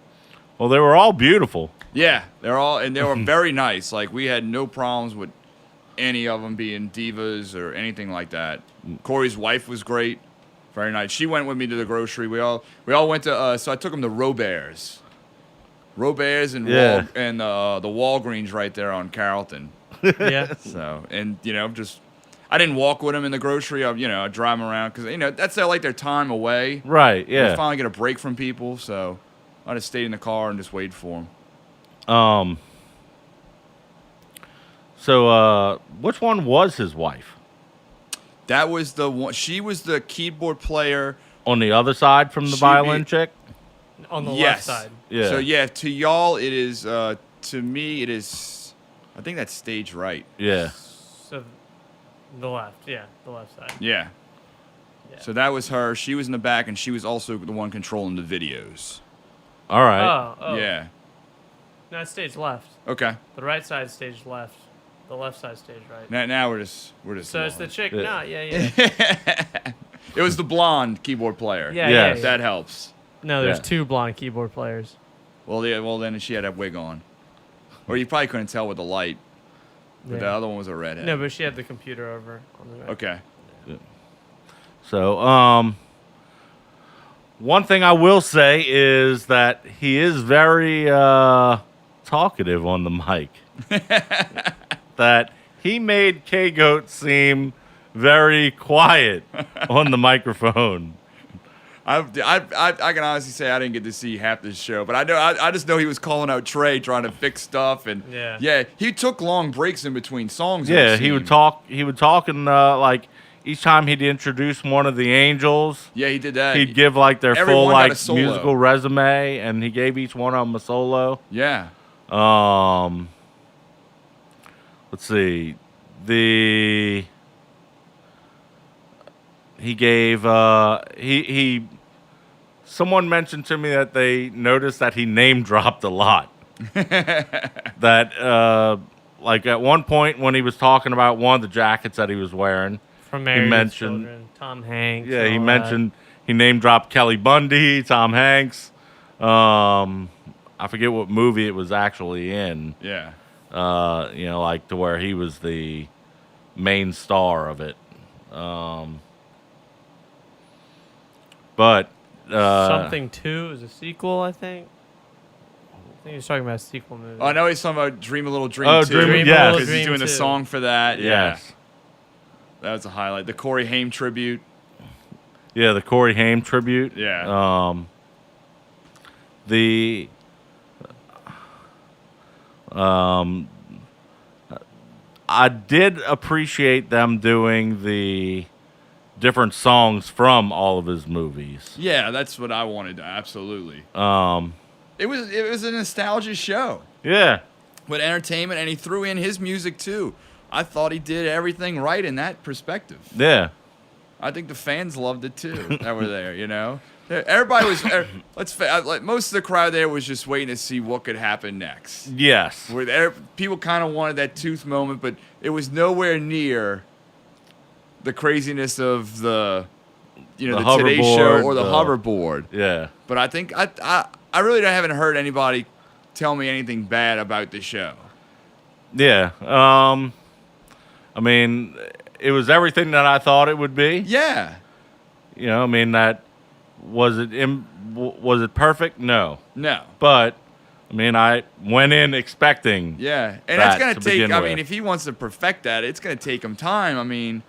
Speaker 1: Well, they were all beautiful.
Speaker 3: Yeah, they were very nice. Like we had no problems with any of them being divas or anything like that. Corey's wife was great, very nice. She went with me to the grocery. We all went to. So I took them to Robert's and
Speaker 1: Yeah.
Speaker 3: the Walgreens right there on Carrollton.
Speaker 2: Yeah.
Speaker 3: So and just I didn't walk with them in the grocery. I drive them around because that's like their time away.
Speaker 1: Right.
Speaker 3: They
Speaker 1: Yeah.
Speaker 3: finally get a break from people, so I just stayed in the car and just waited for them.
Speaker 1: So, which one was his wife?
Speaker 3: That was the one. She was the keyboard player.
Speaker 1: On the other side from the
Speaker 3: She'd
Speaker 1: violin
Speaker 3: be-
Speaker 1: chick?
Speaker 2: On the left
Speaker 3: Yes.
Speaker 2: side.
Speaker 1: Yeah.
Speaker 3: So yeah, to y'all it is. To me it is. I think that's stage right.
Speaker 1: Yeah.
Speaker 2: So the left. Yeah, the left side.
Speaker 3: Yeah.
Speaker 2: Yeah.
Speaker 3: So that was her. She was in the back, and she was also the one controlling the videos.
Speaker 1: All right.
Speaker 2: Oh.
Speaker 3: Yeah.
Speaker 2: No, it's stage left.
Speaker 3: Okay.
Speaker 2: The right side is stage left. The left side stage right.
Speaker 3: Now we're just.
Speaker 2: So it's the
Speaker 3: along.
Speaker 2: chick.
Speaker 1: Yeah.
Speaker 2: No, yeah.
Speaker 3: It was the blonde keyboard player.
Speaker 2: Yeah,
Speaker 1: Yes.
Speaker 2: yeah.
Speaker 3: That helps.
Speaker 2: No, there's
Speaker 1: Yeah.
Speaker 2: 2 blonde keyboard players.
Speaker 3: Well, yeah. Well, then she had a wig on, or you probably couldn't tell with the light. But
Speaker 2: Yeah.
Speaker 3: the other one was a redhead.
Speaker 2: No, but she had the computer over on the right.
Speaker 3: Okay.
Speaker 1: So, one thing I will say is that he is very talkative on the mic. That he made K-Goat seem very quiet on the microphone.
Speaker 3: I can honestly say I didn't get to see half this show, but I just know he was calling out Trey, trying to fix stuff, and he took long breaks in between songs.
Speaker 1: Yeah, he would talk. He would talk, and like each time he'd introduce one of the Angels,
Speaker 3: Yeah, he did that.
Speaker 1: he'd give like their
Speaker 3: Everyone
Speaker 1: full
Speaker 3: got a
Speaker 1: like
Speaker 3: solo.
Speaker 1: musical resume, and he gave each one of them a solo.
Speaker 3: Yeah.
Speaker 1: Let's see. He gave he someone mentioned to me that they noticed that he name dropped a lot. That like at one point when he was talking about one of the jackets that he was wearing,
Speaker 2: From Married with
Speaker 1: mentioned-
Speaker 2: Children, Tom Hanks.
Speaker 1: yeah,
Speaker 2: and
Speaker 1: he
Speaker 2: all
Speaker 1: mentioned he name dropped Kelly Bundy, Tom Hanks. I forget what movie it was actually in.
Speaker 3: Yeah.
Speaker 1: You know, like to where he was the main star of it. But
Speaker 2: that. Something 2 is a sequel, I think. I think he was talking about a sequel movie.
Speaker 3: Oh, I know he's talking about Dream a Little Dream
Speaker 1: Oh,
Speaker 3: 2.
Speaker 1: Dream-
Speaker 2: a
Speaker 1: yes.
Speaker 2: Little
Speaker 3: Because he's
Speaker 2: Dream
Speaker 3: doing the
Speaker 2: 2.
Speaker 3: song for that.
Speaker 1: yes,
Speaker 3: Yeah. That was a highlight. The Corey Haim tribute.
Speaker 1: yeah, the Corey Haim tribute.
Speaker 3: Yeah.
Speaker 1: I did appreciate them doing the different songs from all of his movies.
Speaker 3: Yeah, that's what I wanted. Absolutely.
Speaker 1: Um,
Speaker 3: It was a nostalgia show
Speaker 1: yeah,
Speaker 3: with entertainment, and he threw in his music too. I thought he did everything right in that perspective.
Speaker 1: yeah,
Speaker 3: I think the fans loved it too that were there. You know, everybody was. Like most of the crowd there was just waiting to see what could happen next.
Speaker 1: yes,
Speaker 3: Where people kind of wanted that tooth moment, but it was nowhere near the craziness of the
Speaker 1: The
Speaker 3: Today Show
Speaker 1: hoverboard,
Speaker 3: or the hoverboard.
Speaker 1: yeah.
Speaker 3: But I think I really haven't heard anybody tell me anything bad about the show.
Speaker 1: Yeah. I mean, it was everything that I thought it would be.
Speaker 3: Yeah.
Speaker 1: You know, I mean, was it perfect? No.
Speaker 3: No.
Speaker 1: But I mean, I went in expecting.
Speaker 3: Yeah, and
Speaker 1: that
Speaker 3: it's gonna
Speaker 1: to
Speaker 3: take.
Speaker 1: begin
Speaker 3: I
Speaker 1: with.
Speaker 3: mean, if he wants to perfect that, it's gonna take him time. I mean,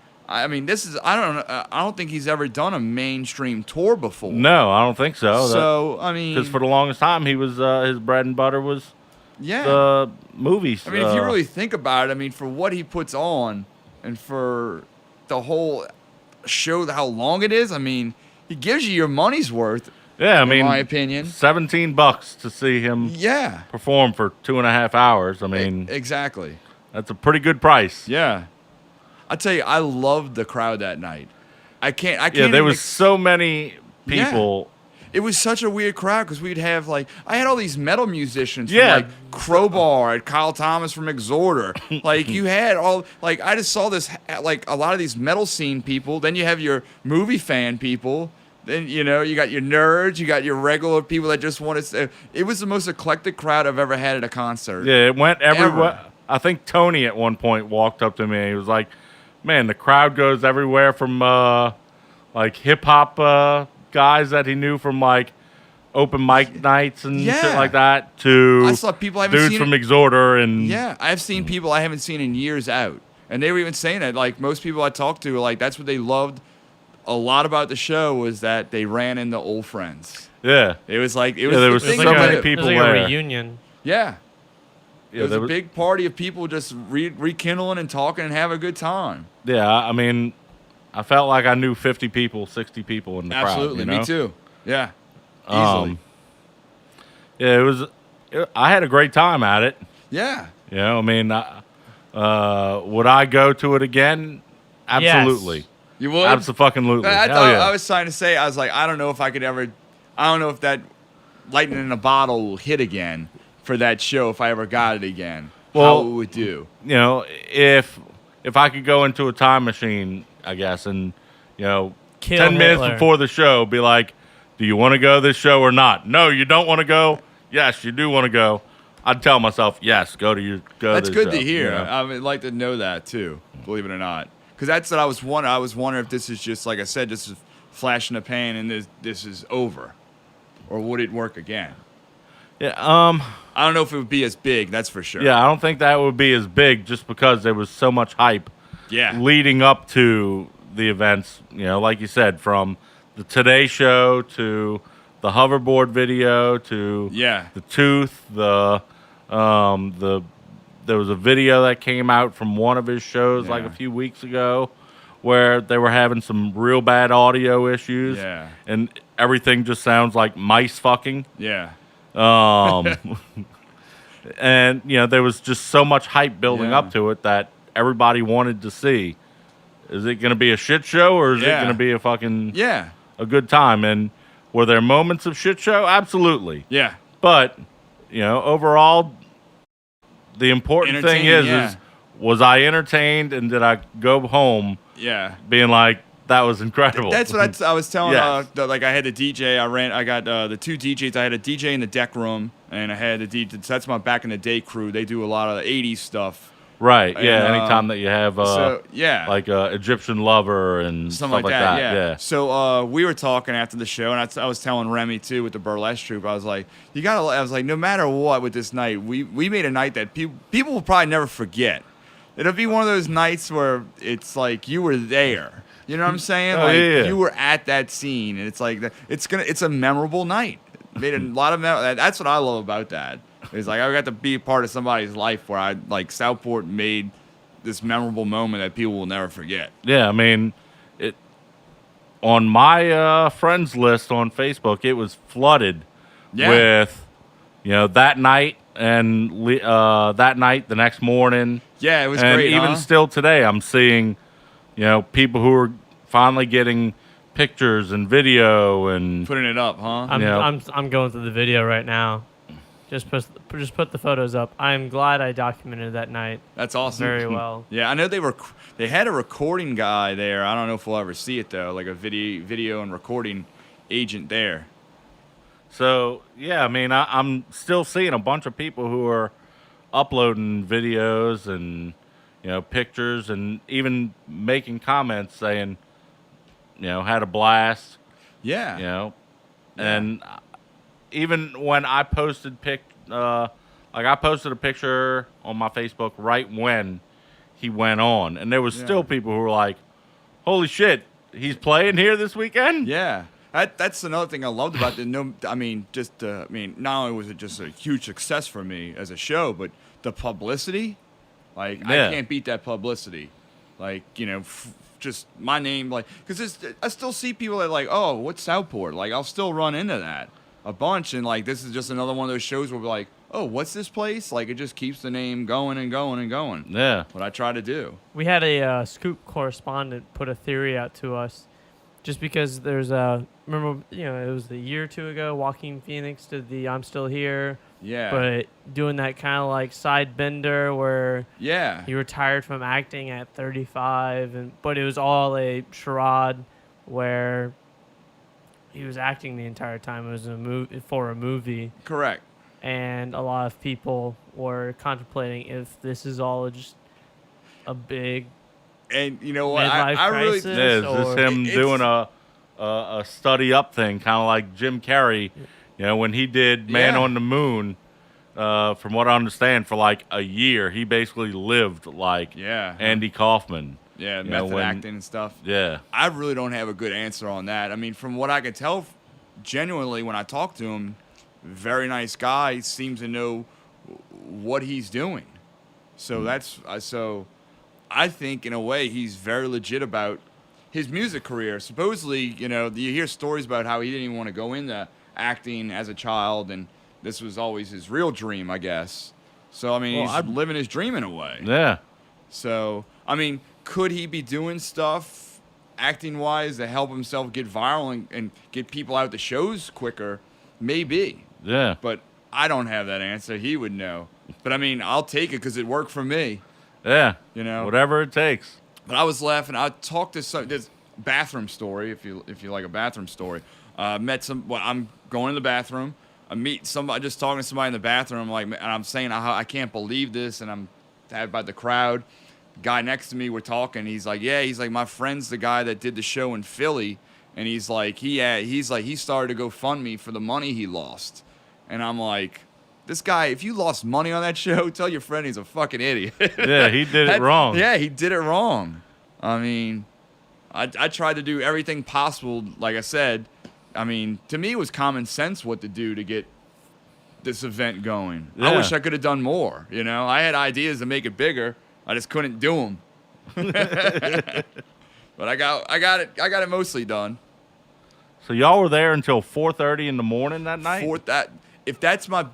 Speaker 3: this is. I don't think he's ever done a mainstream tour before.
Speaker 1: No, I don't think so.
Speaker 3: So I mean,
Speaker 1: Because for the longest time, he was his bread and butter was
Speaker 3: yeah.
Speaker 1: the movies.
Speaker 3: I mean, if you really think about it, I mean, for what he puts on, and for the whole show, how long it is, I mean, he gives you your money's worth.
Speaker 1: yeah, I
Speaker 3: in
Speaker 1: mean,
Speaker 3: my opinion.
Speaker 1: $17 to see him
Speaker 3: Yeah.
Speaker 1: perform for 2.5 hours. I mean,
Speaker 3: Exactly.
Speaker 1: that's a pretty good price.
Speaker 3: Yeah. I tell you, I loved the crowd that night. I can't.
Speaker 1: Yeah, there
Speaker 3: even
Speaker 1: was so many people.
Speaker 3: It was such a weird crowd because we'd have I had all these metal musicians
Speaker 1: Yeah.
Speaker 3: from Crowbar and Kyle Thomas from Exhorder. You had I just saw this a lot of these metal scene people. Then you have your movie fan people. Then you got your nerds, you got your regular people that just want to. It was the most eclectic crowd I've ever had at a concert.
Speaker 1: Yeah, it went everywhere.
Speaker 3: Ever.
Speaker 1: I think Tony at one point walked up to me and he was like, "Man, the crowd goes everywhere from hip hop guys that he knew from open mic nights and shit
Speaker 3: Yeah.
Speaker 1: like that to
Speaker 3: I saw people I haven't
Speaker 1: dudes
Speaker 3: seen
Speaker 1: from
Speaker 3: it-
Speaker 1: Exhorder and
Speaker 3: Yeah, I've seen people I haven't seen in years out, and they were even saying that. Most people I talked to, that's what they loved a lot about the show was that they ran into old friends.
Speaker 1: yeah,
Speaker 3: It was there
Speaker 1: there was
Speaker 3: the thing
Speaker 1: so
Speaker 3: about
Speaker 1: many
Speaker 3: it.
Speaker 1: people
Speaker 2: it was like
Speaker 1: there.
Speaker 2: a reunion.
Speaker 3: Yeah,
Speaker 1: Yeah,
Speaker 3: it was
Speaker 1: there
Speaker 3: a big party of people just rekindling and talking and having a good time.
Speaker 1: Yeah, I mean, I felt like I knew 50 people, 60 people in the
Speaker 3: Absolutely,
Speaker 1: crowd. You know?
Speaker 3: me too. Yeah, easily.
Speaker 1: Yeah, I had a great time at it.
Speaker 3: Yeah,
Speaker 1: You know, I mean, would I go to it again? Absolutely.
Speaker 3: you would.
Speaker 1: Absolutely.
Speaker 3: I
Speaker 1: Hell
Speaker 3: thought
Speaker 1: yeah.
Speaker 3: I was trying to say, I was like, I don't know if I could ever. I don't know if that lightning in a bottle will hit again for that show if I ever got it again. how it would do.
Speaker 1: You know, if I could go into a time machine, I guess, and you know,
Speaker 2: Kill
Speaker 1: 10 minutes
Speaker 2: Hitler.
Speaker 1: before the show, be like, "Do you want to go to this show or not?" No, you don't want to go. Yes, you do want to go. I'd tell myself, yes, go.
Speaker 3: That's
Speaker 1: to this
Speaker 3: good to
Speaker 1: show,
Speaker 3: hear.
Speaker 1: you know?
Speaker 3: I would like to know that too. Believe it or not, because that's what I was wondering. I was wondering if this is just like I said, this is flash in the pan, and this is over, or would it work again?
Speaker 1: Yeah.
Speaker 3: I don't know if it would be as big. That's for sure.
Speaker 1: Yeah, I don't think that would be as big, just because there was so much hype.
Speaker 3: Yeah.
Speaker 1: Leading up to the events, you know, like you said, from the Today Show to the hoverboard video to the tooth, there was a video that came out from one of his shows like a few weeks ago where they were having some real bad audio issues.
Speaker 3: Yeah.
Speaker 1: And everything just sounds like mice fucking.
Speaker 3: Yeah.
Speaker 1: And, you know, there was just so much hype building up to it that everybody wanted to see. Is it going to be a shit show or is it going to be a fucking a good time? And were there moments of shit show? Absolutely.
Speaker 3: Yeah.
Speaker 1: But, you know, overall, the important thing is was I entertained and did I go home being like, that was incredible.
Speaker 3: That's what I was telling. Like I had the DJ. I got the two DJs. I had a DJ in the deck room, and I had the DJ. That's my back in the day crew. They do a lot of the '80s stuff.
Speaker 1: Right.
Speaker 3: And,
Speaker 1: yeah. Anytime that you have
Speaker 3: like
Speaker 1: Egyptian Lover and
Speaker 3: something
Speaker 1: stuff like that. Yeah.
Speaker 3: So we were talking after the show, and I was telling Remy too with the burlesque troupe. I was like, I was like, no matter what with this night, we made a night that people will probably never forget. It'll be one of those nights where it's like you were there. You know what I'm saying? You were at that scene, and it's like it's a memorable night. Made a lot of that's what I love about that. It's like I got to be a part of somebody's life where I like Southport made this memorable moment that people will never forget.
Speaker 1: Yeah, I mean, on my friends list on Facebook, it was flooded with, you know, that night and that night the next morning.
Speaker 3: Yeah, it was
Speaker 1: and
Speaker 3: great.
Speaker 1: Even still today, I'm seeing, you know, people who are finally getting pictures and video and
Speaker 3: putting it up, huh?
Speaker 2: I'm going through the video right now. Just put the photos up. I'm glad I documented that night.
Speaker 3: That's awesome.
Speaker 2: Very well.
Speaker 3: Yeah, I know they had a recording guy there. I don't know if we'll ever see it though, like a video and recording agent there.
Speaker 1: So yeah, I mean, I'm still seeing a bunch of people who are uploading videos and, you know, pictures and even making comments saying, you know, had a blast.
Speaker 3: Yeah.
Speaker 1: You know, and even when I posted I posted a picture on my Facebook right when he went on, and there was still people who were like, "Holy shit, he's playing here this weekend?"
Speaker 3: Yeah. That's another thing I loved about it. Not only was it just a huge success for me as a show, but the publicity. Like, I can't beat that publicity. Like, you know, just my name, like, because I still see people that are like, oh, what's Southport? Like, I'll still run into that a bunch, and like, this is just another one of those shows where we're like, oh, what's this place? Like, it just keeps the name going and going and going.
Speaker 1: Yeah.
Speaker 3: What I try to do.
Speaker 2: We had a Scoop correspondent put a theory out to us, just because there's remember, you know, it was a year or two ago, Joaquin Phoenix did the I'm Still Here.
Speaker 3: Yeah.
Speaker 2: But doing that kind of like side bender where he retired from acting at 35, but it was all a charade where he was acting the entire time. It was for a movie.
Speaker 3: Correct.
Speaker 2: And a lot of people were contemplating if this is all just a big
Speaker 3: and you know what
Speaker 2: I really
Speaker 1: is this him doing a study up thing, kind of like Jim Carrey. You know, when he did Man on the Moon, from what I understand, for like a year, he basically lived like Andy Kaufman.
Speaker 3: Yeah, method acting and stuff.
Speaker 1: Yeah.
Speaker 3: I really don't have a good answer on that. I mean, from what I can tell, genuinely, when I talk to him, very nice guy, seems to know what he's doing. So so I think, in a way, he's very legit about his music career. Supposedly, you know, you hear stories about how he didn't even want to go into acting as a child, and this was always his real dream, I guess. So, I mean, he's living his dream in a way.
Speaker 1: Yeah.
Speaker 3: So, I mean, could he be doing stuff acting-wise to help himself get viral and get people out to shows quicker? Maybe.
Speaker 1: Yeah.
Speaker 3: But I don't have that answer. He would know. But I mean, I'll take it because it worked for me.
Speaker 1: Yeah.
Speaker 3: You know,
Speaker 1: whatever it takes.
Speaker 3: But I was laughing. I talked to some this bathroom story. If you like a bathroom story, met some. Well, I'm going to the bathroom. I meet somebody. Just talking to somebody in the bathroom. Like, and I'm saying I can't believe this, and I'm by the crowd. Guy next to me, we're talking. He's like, yeah. He's like, my friend's the guy that did the show in Philly, and he's like, he started to go fund me for the money he lost, and I'm like. This guy, if you lost money on that show, tell your friend he's a fucking idiot.
Speaker 1: Yeah, he did it wrong.
Speaker 3: Yeah, he did it wrong. I mean, I tried to do everything possible. Like I said, I mean, to me, it was common sense what to do to get this event going.
Speaker 1: Yeah.
Speaker 3: I wish I could have done more. You know, I had ideas to make it bigger. I just couldn't do them. But I got it mostly done.
Speaker 1: So y'all were there until 4:30 in the morning that night?
Speaker 3: If that's my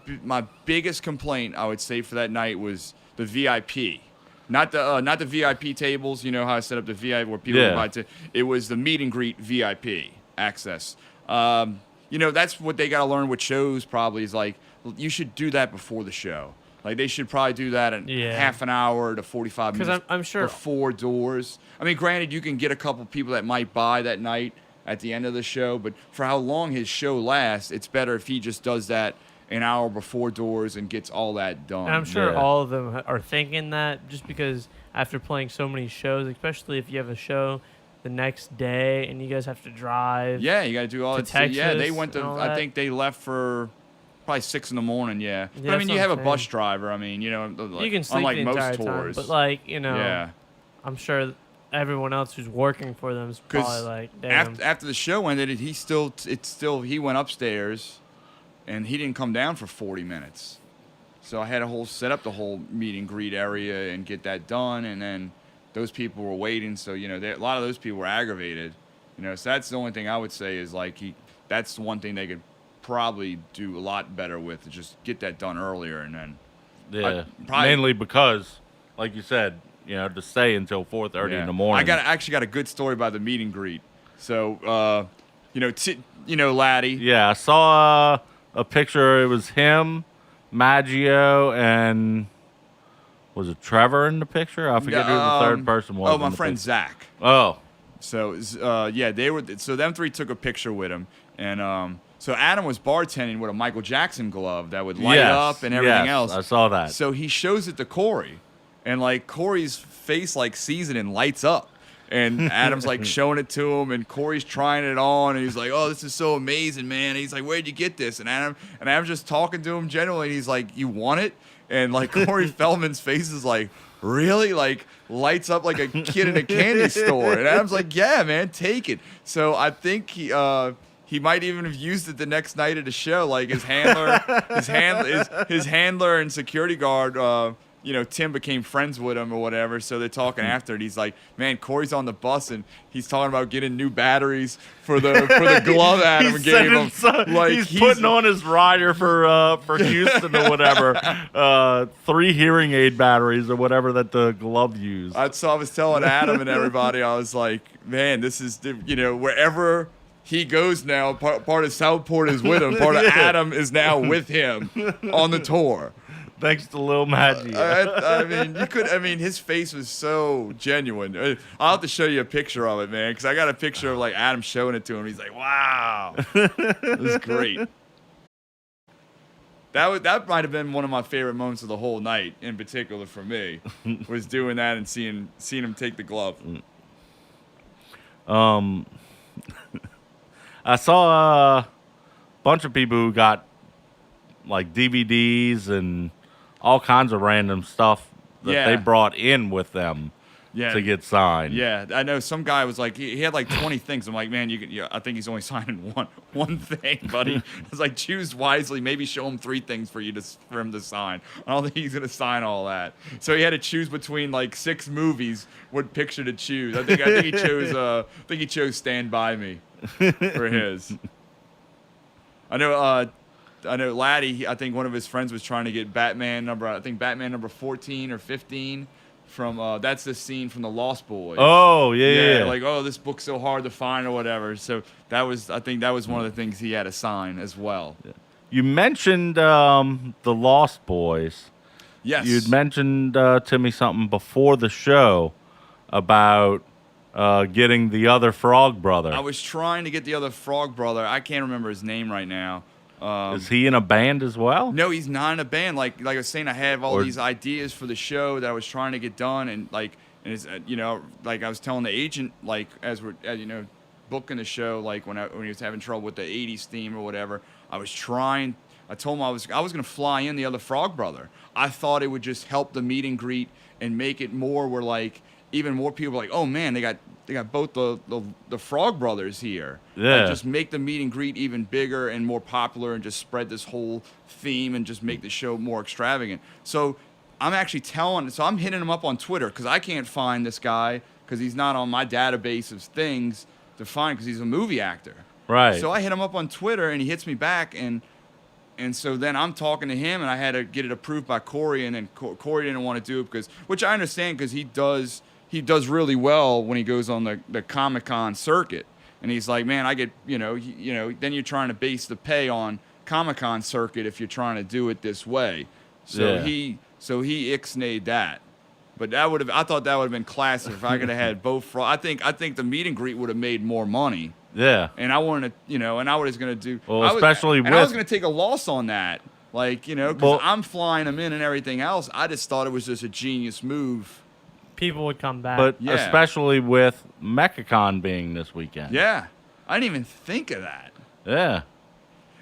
Speaker 3: biggest complaint, I would say for that night was the VIP, not the VIP tables. You know how I set up the VIP where people buy. It was the meet and greet VIP access. You know, that's what they got to learn with shows. Probably is like you should do that before the show. Like they should probably do that in half an hour to 45 minutes.
Speaker 2: Because I'm sure
Speaker 3: before doors. I mean, granted, you can get a couple people that might buy that night at the end of the show, but for how long his show lasts, it's better if he just does that an hour before doors and gets all that done.
Speaker 2: And I'm sure all of them are thinking that just because after playing so many shows, especially if you have a show the next day and you guys have to drive.
Speaker 3: Yeah, you got to do all that.
Speaker 2: Texas
Speaker 3: Yeah, they went to, I
Speaker 2: that.
Speaker 3: think they left for probably 6 in the morning, yeah. But I
Speaker 2: that's
Speaker 3: mean,
Speaker 2: what
Speaker 3: you have
Speaker 2: I'm
Speaker 3: a bus
Speaker 2: saying.
Speaker 3: driver. I mean, you know, like,
Speaker 2: You can sleep
Speaker 3: unlike
Speaker 2: the
Speaker 3: most
Speaker 2: entire
Speaker 3: tours.
Speaker 2: time, but like, you know,
Speaker 3: Yeah.
Speaker 2: I'm sure everyone else who's working for them is probably like, damn.
Speaker 3: After the show ended, he went upstairs, and he didn't come down for 40 minutes. So I had to set up the whole meet and greet area and get that done, and then those people were waiting. So you know, a lot of those people were aggravated. You know, so that's the only thing I would say is like that's the one thing they could probably do a lot better with, is just get that done earlier, and then
Speaker 1: mainly because, like you said, you know, to stay until 4:30 in the morning.
Speaker 3: I actually got a good story about the meet and greet. So, you know, Laddie.
Speaker 1: Yeah, I saw a picture. It was him, Maggio, and was it Trevor in the picture? I forget who the third person was.
Speaker 3: Oh, my friend Zach.
Speaker 1: Oh,
Speaker 3: so they were. So them three took a picture with him, and so Adam was bartending with a Michael Jackson glove that would light up and everything else.
Speaker 1: I saw that.
Speaker 3: So he shows it to Corey, and like Corey's face like sees it and lights up. And Adam's like showing it to him, and Corey's trying it on, and he's like, "Oh, this is so amazing, man!" And he's like, "Where'd you get this?" And Adam's just talking to him generally, and he's like, "You want it?" And like Corey Feldman's face is like, "Really?" Like lights up like a kid in a candy store. And Adam's like, "Yeah, man, take it." So I think he might even have used it the next night at a show. Like his handler and security guard. You know, Tim became friends with him or whatever, so they're talking after it. He's like, "Man, Corey's on the bus, and he's talking about getting new batteries for the glove Adam gave him."
Speaker 1: Like he's putting on his rider for Houston or whatever, 3 hearing aid batteries or whatever that the glove used.
Speaker 3: So I was telling Adam and everybody, I was like, "Man, this is wherever he goes now, part of Southport is with him. Part of Adam is now with him on the tour."
Speaker 1: Thanks to Lil Maggie.
Speaker 3: I mean, his face was so genuine. I'll have to show you a picture of it, man, because I got a picture of like Adam showing it to him. He's like, "Wow, it was great." That might have been one of my favorite moments of the whole night, in particular for me, was doing that and seeing him take the glove.
Speaker 1: I saw a bunch of people who got like DVDs and all kinds of random stuff that they brought in with them to get signed.
Speaker 3: Yeah, I know some guy was like, he had like 20 things. I'm like, man, I think he's only signing one thing, buddy. I was like, choose wisely. Maybe show him 3 things for him to sign. I don't think he's gonna sign all that. So he had to choose between like 6 movies, what picture to choose. I think he chose Stand By Me for his. I know Laddie, I think one of his friends was trying to get Batman number 14 or 15 from, that's the scene from The Lost Boys.
Speaker 1: Oh, yeah.
Speaker 3: Like, oh, this book's so hard to find or whatever. So I think that was one of the things he had to sign as well.
Speaker 1: You mentioned The Lost Boys.
Speaker 3: Yes.
Speaker 1: You'd mentioned to me something before the show about getting the other Frog Brother.
Speaker 3: I was trying to get the other Frog Brother. I can't remember his name right now.
Speaker 1: Is he in a band as well?
Speaker 3: No, he's not in a band. Like I was saying, I have all
Speaker 1: Or-
Speaker 3: these ideas for the show that I was trying to get done, and it's like I was telling the agent, like as we're booking the show, like when he was having trouble with the '80s theme or whatever, I told him I was going to fly in the other Frog Brother. I thought it would just help the meet and greet and make it more where like even more people were like, oh man, they got both the Frog Brothers here.
Speaker 1: Yeah.
Speaker 3: Like, just make the meet and greet even bigger and more popular, and just spread this whole theme and just make the show more extravagant. So I'm actually I'm hitting him up on Twitter because I can't find this guy because he's not on my database of things to find because he's a movie actor.
Speaker 1: Right.
Speaker 3: So I hit him up on Twitter and he hits me back, and so then I'm talking to him, and I had to get it approved by Corey, and then Corey didn't want to do it which I understand because he does really well when he goes on the Comic-Con circuit. And he's like, man, I get, then you're trying to base the pay on Comic-Con circuit if you're trying to do it this way. So he ixnayed that. But I thought that would have been classic if I could have had both. I think the meet and greet would have made more money.
Speaker 1: Yeah.
Speaker 3: And I wanted to, and I was going to do.
Speaker 1: Well,
Speaker 3: I was going to take a loss on that. Like, because I'm flying them in and everything else. I just thought it was just a genius move.
Speaker 2: People would come back.
Speaker 1: But
Speaker 3: Yeah.
Speaker 1: especially with MechaCon being this weekend.
Speaker 3: Yeah. I didn't even think of that.
Speaker 1: Yeah.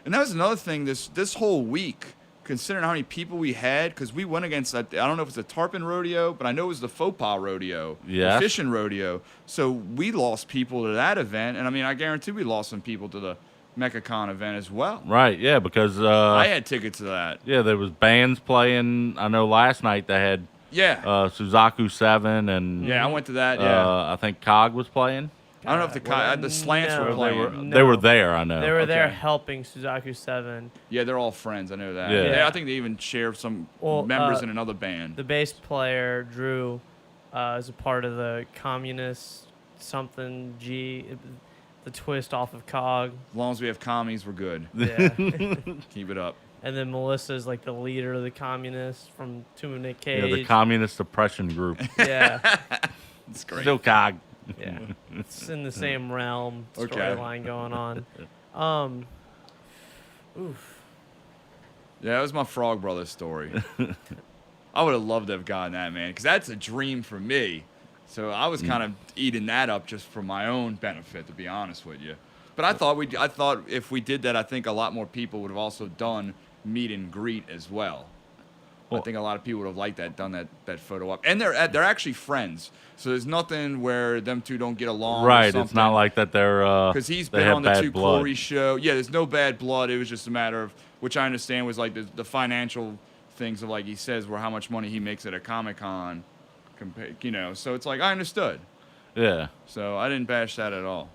Speaker 3: And that was another thing this whole week, considering how many people we had, because we went against, I don't know if it's the Tarpon Rodeo, but I know it was the Faux Pas Rodeo,
Speaker 1: Yes.
Speaker 3: the Fishing Rodeo. So we lost people to that event, and I mean, I guarantee we lost some people to the MechaCon event as well.
Speaker 1: Right, yeah, because
Speaker 3: I had tickets to that.
Speaker 1: yeah, there was bands playing. I know last night they had
Speaker 3: Yeah.
Speaker 1: Suzaku 7 and
Speaker 3: Yeah, I went to that, yeah.
Speaker 1: I think Cog was playing.
Speaker 3: I don't know if the Slants
Speaker 2: no.
Speaker 3: were
Speaker 2: They
Speaker 3: playing.
Speaker 1: They were there, I know.
Speaker 2: They were there
Speaker 3: Okay.
Speaker 2: helping Suzaku 7.
Speaker 3: Yeah, they're all friends. I know that.
Speaker 1: Yeah.
Speaker 3: I think they even share some
Speaker 2: Well,
Speaker 3: members in another band.
Speaker 2: The bass player, Drew, is a part of the Communist something G, the twist off of Cog.
Speaker 3: As long as we have commies, we're good.
Speaker 2: Yeah.
Speaker 3: Keep it up.
Speaker 2: And then Melissa is like the leader of the Communists from Tomb of Nick Cage.
Speaker 1: Yeah, the Communist Suppression Group.
Speaker 2: Yeah.
Speaker 3: It's great.
Speaker 1: Still Cog.
Speaker 2: Yeah. It's in the same realm
Speaker 3: Okay.
Speaker 2: storyline going on. Oof.
Speaker 3: Yeah, that was my Frog Brothers story. I would have loved to have gotten that, man, because that's a dream for me. So I was kind of eating that up just for my own benefit, to be honest with you. But I thought if we did that, I think a lot more people would have also done meet and greet as well. I think a lot of people would have liked that, done that photo op. And they're actually friends. So there's nothing where them two don't get along.
Speaker 1: Right, it's not like that they're
Speaker 3: because he's
Speaker 1: they
Speaker 3: been
Speaker 1: have
Speaker 3: on the
Speaker 1: bad
Speaker 3: two
Speaker 1: blood.
Speaker 3: Corey show. Yeah, there's no bad blood. It was just a matter of, which I understand was like the financial things of, like he says, where how much money he makes at a Comic-Con, so it's like I understood.
Speaker 1: Yeah.
Speaker 3: So I didn't bash that at all.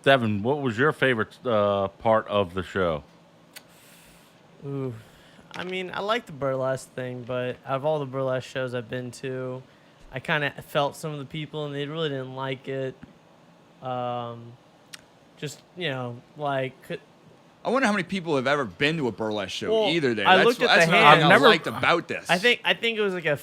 Speaker 1: Devin, what was your favorite part of the show?
Speaker 2: Ooh. I mean, I like the burlesque thing, but out of all the burlesque shows I've been to, I kind of felt some of the people, and they really didn't like it. Just, like...
Speaker 3: I wonder how many people have ever been to a burlesque show
Speaker 2: Well,
Speaker 3: either. There,
Speaker 2: I
Speaker 3: that's
Speaker 2: looked at
Speaker 3: that's
Speaker 2: the
Speaker 3: what
Speaker 2: hand.
Speaker 3: I
Speaker 1: Never-
Speaker 3: liked about this.
Speaker 2: I think it was like a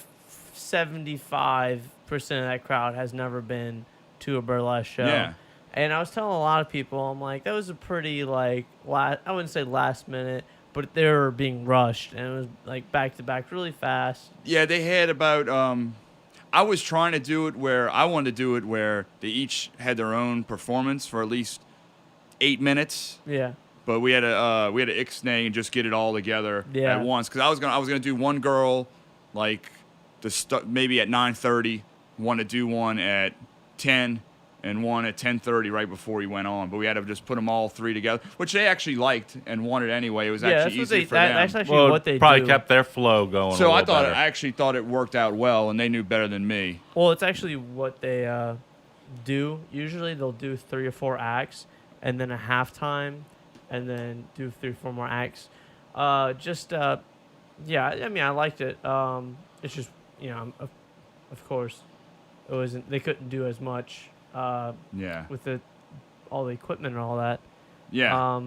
Speaker 2: 75% of that crowd has never been to a burlesque show.
Speaker 3: Yeah.
Speaker 2: And I was telling a lot of people, I'm like, that was a pretty, like, I wouldn't say last minute, but they were being rushed, and it was, like, back-to-back really fast.
Speaker 3: Yeah, they had about. I was trying to do it where I wanted to do it where they each had their own performance for at least 8 minutes.
Speaker 2: Yeah.
Speaker 3: But we had to ixnay and just get it all together
Speaker 2: Yeah.
Speaker 3: at once. Because I was gonna do one girl, like maybe at 9:30. Want to do one at 10, and one at 10:30 right before he went on. But we had to just put them all three together, which they actually liked and wanted anyway. It was actually easy for them.
Speaker 2: That's actually
Speaker 1: Well,
Speaker 2: what they
Speaker 1: probably
Speaker 2: do.
Speaker 1: kept their flow going.
Speaker 3: So
Speaker 1: a
Speaker 3: I
Speaker 1: little better.
Speaker 3: actually thought it worked out well, and they knew better than me.
Speaker 2: Well, it's actually what they do. Usually they'll do 3 or 4 acts, and then a halftime, and then do 3 or 4 more acts. Yeah, I mean, I liked it. It's just, of course, it wasn't. They couldn't do as much
Speaker 3: Yeah.
Speaker 2: with all the equipment and all that.
Speaker 3: Yeah.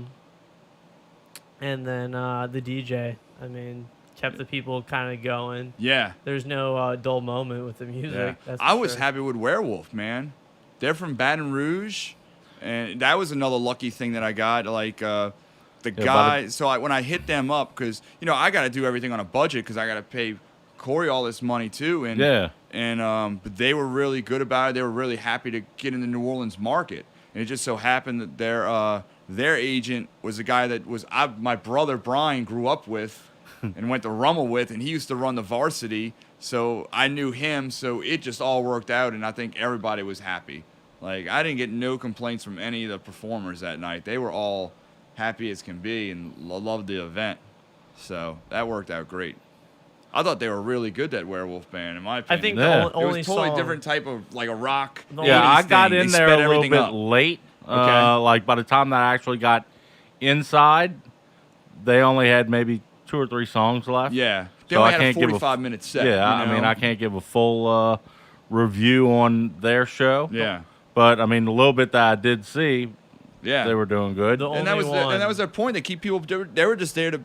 Speaker 2: And then the DJ. I mean, kept the people kind of going.
Speaker 3: Yeah.
Speaker 2: There's no dull moment with the music.
Speaker 3: Yeah.
Speaker 2: That's
Speaker 3: I
Speaker 2: for
Speaker 3: was
Speaker 2: sure.
Speaker 3: happy with Werewolf, man. They're from Baton Rouge, and that was another lucky thing that I got. Like the guy, when I hit them up, because I got to do everything on a budget because I got to pay Corey all this money too, and but they were really good about it. They were really happy to get in the New Orleans market, and it just so happened that their agent was a guy that my brother Brian grew up with and went to Rummel with, and he used to run the varsity. So I knew him, so it just all worked out, and I think everybody was happy. Like, I didn't get no complaints from any of the performers that night. They were all happy as can be and loved the event. So that worked out great. I thought they were really good, that Werewolf band, in my opinion.
Speaker 2: I think
Speaker 1: Yeah.
Speaker 2: the only
Speaker 3: it was totally
Speaker 2: song,
Speaker 3: different type of, like a rock.
Speaker 1: Yeah, I
Speaker 3: 80s
Speaker 1: got
Speaker 3: thing.
Speaker 1: in
Speaker 3: They
Speaker 1: there
Speaker 3: sped
Speaker 1: a little
Speaker 3: everything
Speaker 1: bit
Speaker 3: up.
Speaker 1: late.
Speaker 3: Okay.
Speaker 1: Like, by the time that I actually got inside, they only had maybe 2 or 3 songs left.
Speaker 3: Yeah. They
Speaker 1: So
Speaker 3: only
Speaker 1: I
Speaker 3: had a
Speaker 1: can't give
Speaker 3: 45-minute set.
Speaker 1: Yeah, I mean, I can't give a full review on their show.
Speaker 3: Yeah.
Speaker 1: But, I mean, the little bit that I did see,
Speaker 3: Yeah.
Speaker 1: they were doing good.
Speaker 2: The
Speaker 3: and that
Speaker 2: only
Speaker 3: was
Speaker 2: one.
Speaker 3: and that was their point. They keep people. They were just there to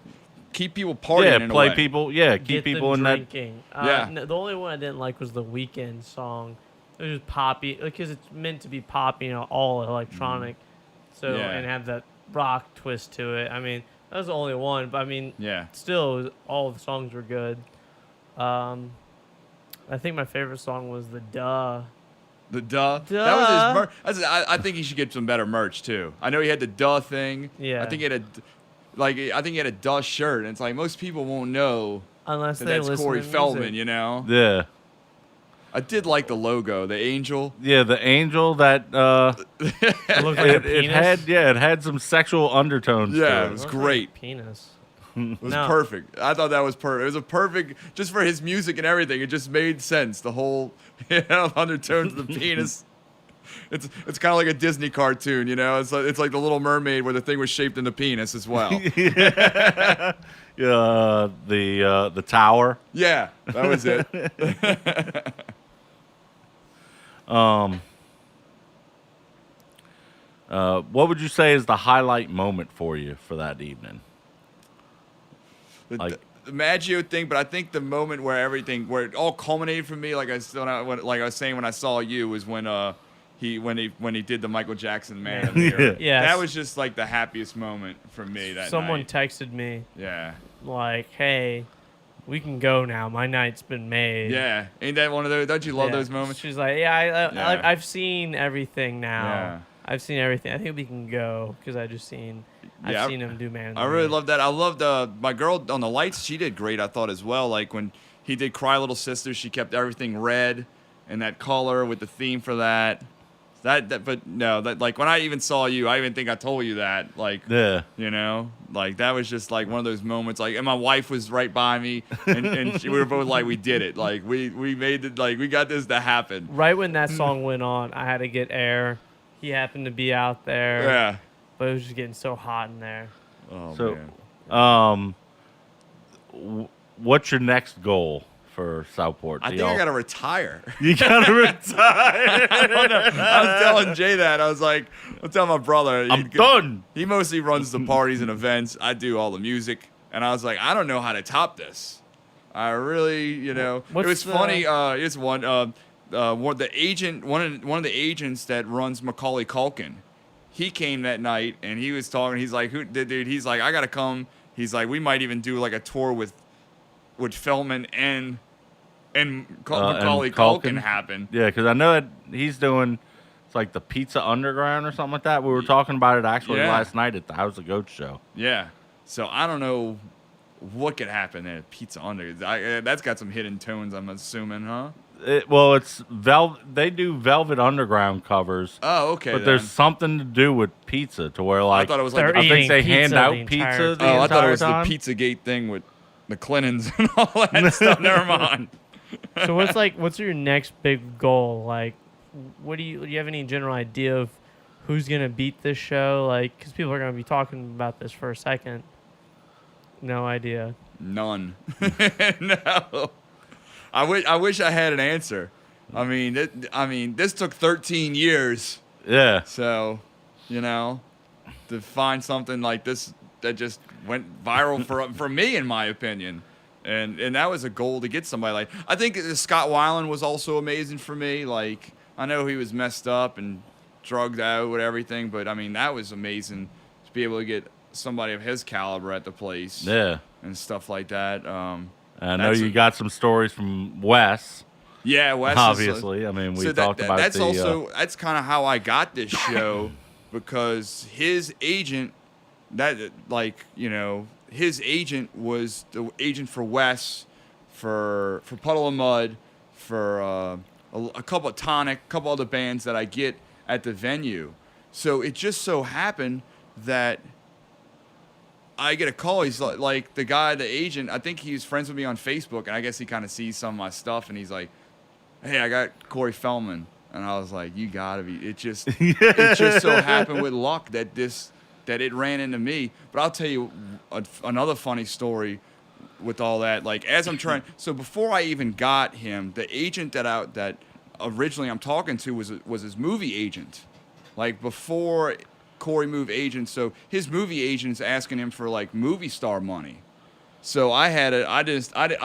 Speaker 3: keep people partying.
Speaker 1: Yeah,
Speaker 3: in a
Speaker 1: play
Speaker 3: way.
Speaker 1: people. Yeah, keep
Speaker 2: get
Speaker 1: people
Speaker 2: them
Speaker 1: in that.
Speaker 2: drinking.
Speaker 3: Yeah.
Speaker 2: No, the only one I didn't like was the Weekend song. It was just poppy, because it's meant to be poppy, all electronic. So
Speaker 3: Yeah.
Speaker 2: and have that rock twist to it. I mean, that was the only one, but I mean,
Speaker 3: Yeah.
Speaker 2: still, it was, all the songs were good. I think my favorite song was the Duh.
Speaker 3: The duh. That
Speaker 2: Duh.
Speaker 3: was his merch. I think he should get some better merch too. I know he had the duh thing.
Speaker 2: Yeah.
Speaker 3: I think he had a duh shirt, and it's like most people won't know
Speaker 2: Unless
Speaker 3: that
Speaker 2: they
Speaker 3: that's
Speaker 2: listen
Speaker 3: Corey
Speaker 2: to
Speaker 3: Feldman.
Speaker 2: music.
Speaker 1: Yeah.
Speaker 3: I did like the logo, the angel.
Speaker 1: Yeah, the angel that
Speaker 2: It looked like a penis.
Speaker 1: it had some sexual undertones
Speaker 3: Yeah,
Speaker 1: to
Speaker 3: it
Speaker 1: it.
Speaker 3: was
Speaker 2: Looked like a
Speaker 3: great.
Speaker 2: penis.
Speaker 3: It was
Speaker 2: No.
Speaker 3: perfect. I thought that was perfect. It was a perfect, just for his music and everything. It just made sense. The whole undertones of the penis. It's kind of like a Disney cartoon, It's like the Little Mermaid where the thing was shaped into penis as well.
Speaker 1: The tower.
Speaker 3: Yeah, that was it.
Speaker 1: What would you say is the highlight moment for you for that evening?
Speaker 3: The Maggio thing, but I think the moment where it all culminated for me, like I was saying when I saw you, was when he did the Michael Jackson Man of the Year.
Speaker 2: Yes.
Speaker 3: That was just like the happiest moment for me that
Speaker 2: Someone
Speaker 3: night.
Speaker 2: texted me
Speaker 3: Yeah.
Speaker 2: like, "Hey, we can go now. My night's been made."
Speaker 3: Yeah. Ain't that one of those? Don't you love
Speaker 2: Yeah.
Speaker 3: those moments?
Speaker 2: She's like, "Yeah,
Speaker 3: Yeah.
Speaker 2: I've seen everything now.
Speaker 3: Yeah.
Speaker 2: I've seen everything. I think we can go because I've seen him do Man of the
Speaker 3: I really
Speaker 2: Year."
Speaker 3: love that. I loved my girl on the lights. She did great, I thought, as well. Like when he did Cry Little Sister, she kept everything red and that color with the theme for that. But no, like when I even saw you, I even think I told you that. Like,
Speaker 1: Yeah.
Speaker 3: like that was just like one of those moments. Like, and my wife was right by me, and we were both like, we did it. Like we made it. Like we got this to happen.
Speaker 2: Right when that song went on, I had to get air. He happened to be out there.
Speaker 3: Yeah.
Speaker 2: But it was just getting so hot in there.
Speaker 3: Oh
Speaker 1: So,
Speaker 3: man.
Speaker 1: What's your next goal for Southport?
Speaker 3: I think I gotta retire.
Speaker 1: You gotta retire.
Speaker 3: I was telling Jay that. I was telling my brother.
Speaker 1: I'm done.
Speaker 3: He mostly runs the parties and events. I do all the music. And I was like, I don't know how to top this. I really, it
Speaker 2: What's
Speaker 3: was
Speaker 2: the-
Speaker 3: funny. It's one of the agents that runs Macaulay Culkin. He came that night and he was talking. He's like, dude? He's like, I gotta come. He's like, we might even do like a tour with Feldman and Macaulay Culkin happen.
Speaker 1: Yeah, because I know that he's doing. It's like the Pizza Underground or something like that. We were talking about it actually
Speaker 3: Yeah.
Speaker 1: last night at the House of Goats show.
Speaker 3: Yeah. So I don't know what could happen at Pizza Under. That's got some hidden tones, I'm assuming, huh?
Speaker 1: It's They do Velvet Underground covers.
Speaker 3: Oh, okay.
Speaker 1: But there's something to do with pizza to where
Speaker 3: I thought it was like
Speaker 2: They're
Speaker 1: I think
Speaker 2: eating
Speaker 1: they hand
Speaker 2: pizza
Speaker 1: out
Speaker 2: the entire
Speaker 1: pizza the
Speaker 2: time.
Speaker 3: I thought it
Speaker 1: entire
Speaker 3: was
Speaker 1: time.
Speaker 3: the Pizzagate thing with the Clintons and all that stuff. Never mind.
Speaker 2: So what's your next big goal? Like, do you have any general idea of who's gonna beat this show? Like, because people are gonna be talking about this for a second. No idea.
Speaker 3: None. No. I wish I had an answer. I mean, this took 13 years.
Speaker 1: Yeah.
Speaker 3: So, to find something like this that just went viral for me, in my opinion. And that was a goal to get somebody like. I think Scott Weiland was also amazing for me. Like, I know he was messed up and drugged out with everything, but I mean, that was amazing to be able to get somebody of his caliber at the place.
Speaker 1: Yeah.
Speaker 3: And stuff like that.
Speaker 1: I know you got some stories from Wes.
Speaker 3: Yeah, Wes.
Speaker 1: Obviously, I mean, we talked about
Speaker 3: that's that's kind of how I got this show because his agent, his agent was the agent for Wes, for Puddle of Mud, for a couple of Tonic, a couple other bands that I get at the venue. So it just so happened that I get a call. He's like the guy, the agent. I think he's friends with me on Facebook, and I guess he kind of sees some of my stuff, and he's like, "Hey, I got Corey Feldman," and I was like, "You gotta be." It just so happened with luck that it ran into me. But I'll tell you another funny story with all that. Like as I'm trying, so before I even got him, the agent that originally I'm talking to was his movie agent. Like before Corey moved agents, so his movie agent's asking him for like movie star money. So I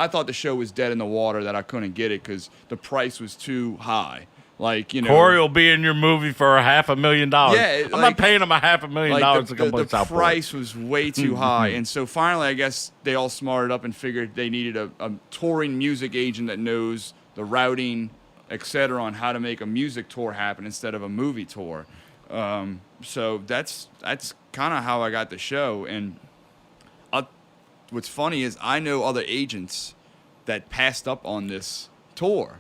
Speaker 3: thought the show was dead in the water, that I couldn't get it because the price was too high. Like,
Speaker 1: Corey will be in your movie for $500,000.
Speaker 3: Yeah,
Speaker 1: I'm not paying him $500,000 to come play
Speaker 3: the
Speaker 1: Southport.
Speaker 3: price was way too high, and so finally, I guess they all smarted up and figured they needed a touring music agent that knows the routing, etc., on how to make a music tour happen instead of a movie tour. So that's kind of how I got the show. And what's funny is I know other agents that passed up on this tour.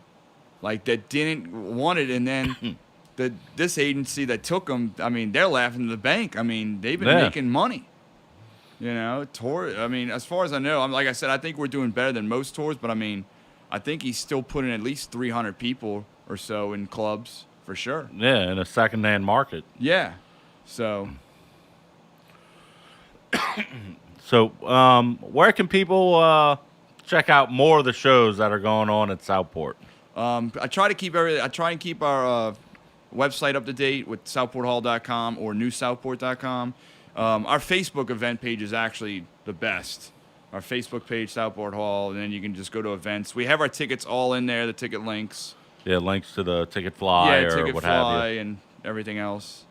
Speaker 3: Like that didn't want it, and then this agency that took them, I mean, they're laughing in the bank. I mean, they've been making money. Tour. I mean, as far as I know, like I said, I think we're doing better than most tours. But I mean, I think he's still putting at least 300 people or so in clubs for sure.
Speaker 1: Yeah, in a secondhand market.
Speaker 3: Yeah. So.
Speaker 1: So, where can people check out more of the shows that are going on at Southport?
Speaker 3: I try and keep our website up to date with southporthall.com or newsouthport.com. Our Facebook event page is actually the best. Our Facebook page, Southport Hall, and then you can just go to events. We have our tickets all in there, the ticket links.
Speaker 1: Yeah, links to the ticket fly or
Speaker 3: ticket
Speaker 1: what
Speaker 3: fly
Speaker 1: have you.
Speaker 3: and everything else.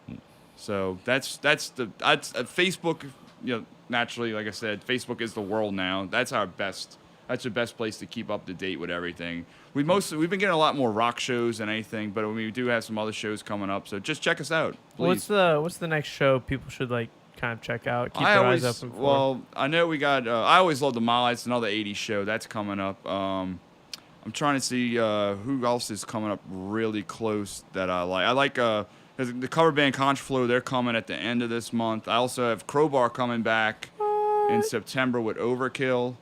Speaker 3: So that's Facebook. Naturally, like I said, Facebook is the world now. That's our best. That's the best place to keep up to date with everything. We've been getting a lot more rock shows than anything, but we do have some other shows coming up. So just check us out, please.
Speaker 2: What's the next show people should kind of check out? Keep their eyes open for?
Speaker 3: Well, I know we got. I always love the Mile. It's another '80s show that's coming up. I'm trying to see who else is coming up really close that I like. I like the cover band Contraflow. They're coming at the end of this month. I also have Crowbar coming back in September with Overkill.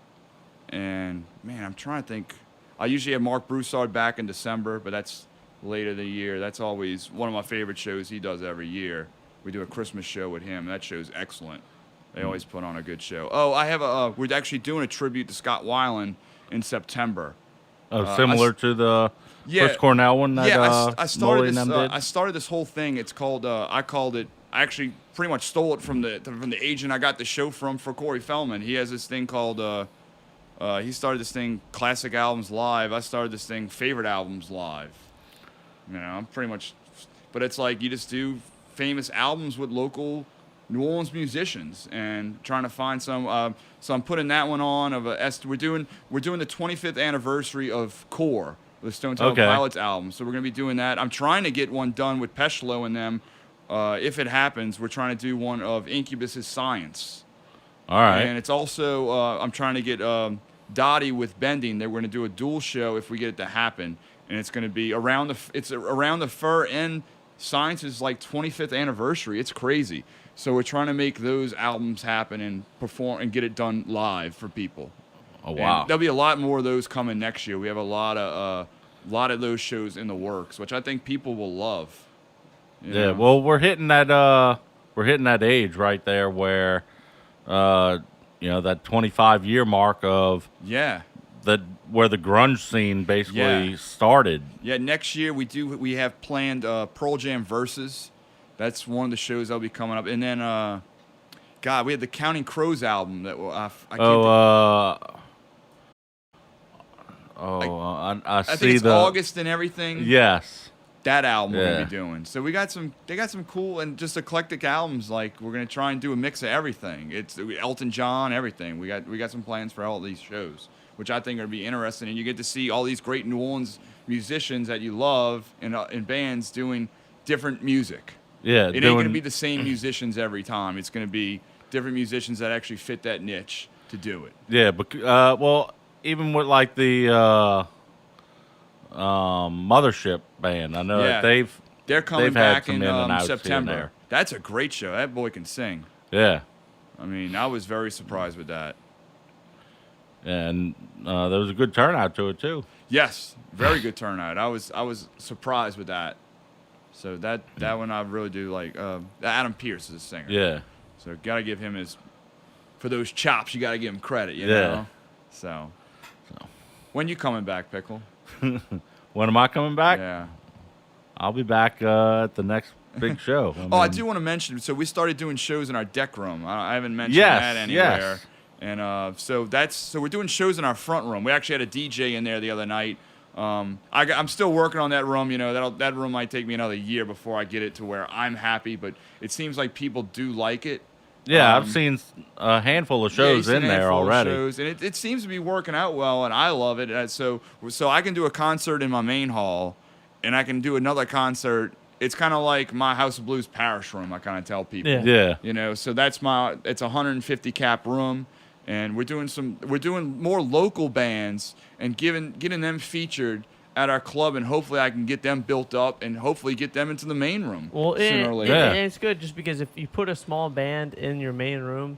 Speaker 3: And, man, I'm trying to think. I usually have Mark Broussard back in December, but that's later in the year. That's always one of my favorite shows he does every year. We do a Christmas show with him. That show's excellent. They always put on a good show. Oh, I have we're actually doing a tribute to Scott Weiland in September.
Speaker 1: Oh, similar to the Chris Cornell one that
Speaker 3: I started this whole thing. It's called, I actually pretty much stole it from the agent I got the show from for Corey Feldman. He has this thing called... he started this thing, Classic Albums Live. I started this thing, Favorite Albums Live. I'm pretty much... But it's like you just do famous albums with local New Orleans musicians and trying to find some... so I'm putting that one on. We're doing the 25th anniversary of Core, the Stone Temple Pilots album. So we're going to be doing that. I'm trying to get one done with Peschelo and them. If it happens, we're trying to do one of Incubus's Science.
Speaker 1: All right.
Speaker 3: And it's also... I'm trying to get... Dottie with Bending. They're going to do a dual show if we get it to happen, and it's going to be around the Fur and Science's 25th anniversary. It's crazy. So we're trying to make those albums happen and perform and get it done live for people.
Speaker 1: Oh wow!
Speaker 3: And there'll be a lot more of those coming next year. We have a lot of those shows in the works, which I think people will love.
Speaker 1: Yeah. Well, we're hitting that age right there where. That 25-year mark of where the grunge scene basically started.
Speaker 3: Yeah, next year we have planned Pearl Jam Versus. That's one of the shows that'll be coming up, and then we had the Counting Crows album that
Speaker 1: I
Speaker 3: think
Speaker 1: see
Speaker 3: it's
Speaker 1: the
Speaker 3: August and everything.
Speaker 1: Yes.
Speaker 3: That album we're
Speaker 1: Yeah.
Speaker 3: gonna be doing. So they got some cool and just eclectic albums. Like we're gonna try and do a mix of everything. It's Elton John, everything. We got some plans for all these shows, which I think are gonna be interesting. And you get to see all these great New Orleans musicians that you love in bands doing different music.
Speaker 1: Yeah.
Speaker 3: It ain't gonna be the same musicians every time. It's gonna be different musicians that actually fit that niche to do it.
Speaker 1: Yeah, but well, even with like the Mothership band, I know that
Speaker 3: they're coming
Speaker 1: they've had
Speaker 3: back
Speaker 1: some
Speaker 3: in
Speaker 1: in and outs here and
Speaker 3: September.
Speaker 1: there.
Speaker 3: That's a great show. That boy can sing.
Speaker 1: Yeah.
Speaker 3: I mean, I was very surprised with that.
Speaker 1: And there was a good turnout to it too.
Speaker 3: Yes, very good turnout. I was surprised with that. So that one I really do like. Adam Pearce is a singer.
Speaker 1: Yeah.
Speaker 3: So gotta give him for those chops. You gotta give him credit. You
Speaker 1: Yeah.
Speaker 3: know. So when you coming back, Pickle?
Speaker 1: When am I coming back?
Speaker 3: Yeah.
Speaker 1: I'll be back at the next big show.
Speaker 3: I do want to mention. So we started doing shows in our deck room. I haven't mentioned
Speaker 1: Yes,
Speaker 3: that anywhere.
Speaker 1: yes.
Speaker 3: And so we're doing shows in our front room. We actually had a DJ in there the other night. I'm still working on that room. You know, that room might take me another year before I get it to where I'm happy. But it seems like people do like it.
Speaker 1: Yeah, I've seen a handful of shows in there already.
Speaker 3: Shows, and it seems to be working out well, and I love it. So I can do a concert in my main hall, and I can do another concert. It's kind of like my House of Blues parish room. I kind of tell people.
Speaker 1: Yeah.
Speaker 3: You know, so it's a 150 cap room, and we're doing more local bands and getting them featured at our club, and hopefully I can get them built up and hopefully get them into the main room sooner or later.
Speaker 2: And it's good just because if you put a small band in your main room,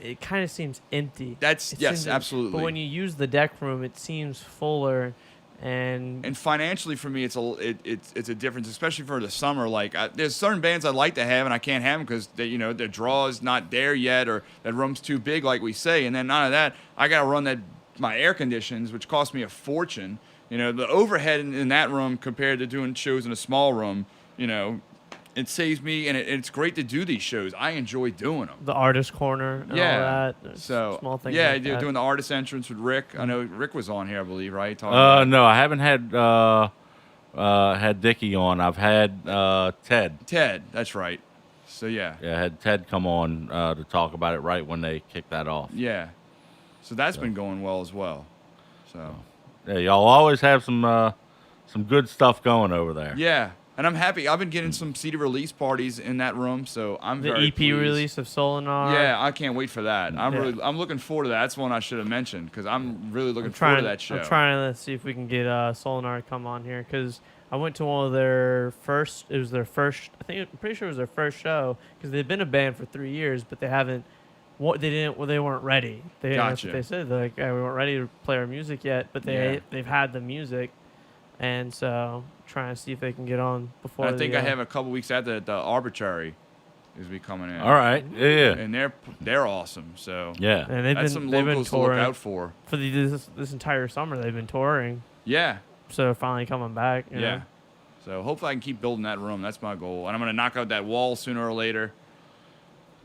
Speaker 2: it kind of seems empty.
Speaker 3: Absolutely.
Speaker 2: But when you use the deck room, it seems fuller. And
Speaker 3: financially for me, it's a difference, especially for the summer. Like there's certain bands I'd like to have, and I can't have them because their draw is not there yet, or that room's too big, like we say. And then none of that, I got to run my air conditions, which cost me a fortune. You know, the overhead in that room compared to doing shows in a small room, it saves me, and it's great to do these shows. I enjoy doing them.
Speaker 2: The artist corner, and all that.
Speaker 3: So
Speaker 2: small things.
Speaker 3: yeah,
Speaker 2: like that.
Speaker 3: doing the artist entrance with Rick. I know Rick was on here, I believe, right?
Speaker 1: No, I haven't had Dickie on. I've had Ted.
Speaker 3: Ted, that's right. So yeah,
Speaker 1: I had Ted come on to talk about it right when they kicked that off.
Speaker 3: yeah. So that's been going well as well. So.
Speaker 1: Yeah, y'all always have some good stuff going over there.
Speaker 3: Yeah, and I'm happy. I've been getting some CD release parties in that room, so I'm
Speaker 2: the
Speaker 3: very
Speaker 2: EP
Speaker 3: pleased.
Speaker 2: Release of Solinar.
Speaker 3: Yeah, I can't wait for that. I'm looking forward to that. That's one I should have mentioned because I'm really looking forward to that show.
Speaker 2: I'm trying to see if we can get Solinar to come on here because I went to one of their first. It was their first. I'm pretty sure it was their first show because they've been a band for 3 years, but they haven't. They weren't ready. That's
Speaker 3: Gotcha.
Speaker 2: what they said. They're like, we weren't ready to play our music yet, but they've had the music, and so trying to see if they can get on before.
Speaker 3: I think I have a couple weeks after the Arbitrary is be coming in.
Speaker 1: All right. Yeah.
Speaker 3: And they're awesome. So
Speaker 1: Yeah.
Speaker 2: And
Speaker 3: that's some locals to look out for.
Speaker 2: For this entire summer. They've been touring,
Speaker 3: Yeah.
Speaker 2: so they're finally coming back. You know?
Speaker 3: So hopefully I can keep building that room. That's my goal, and I'm gonna knock out that wall sooner or later.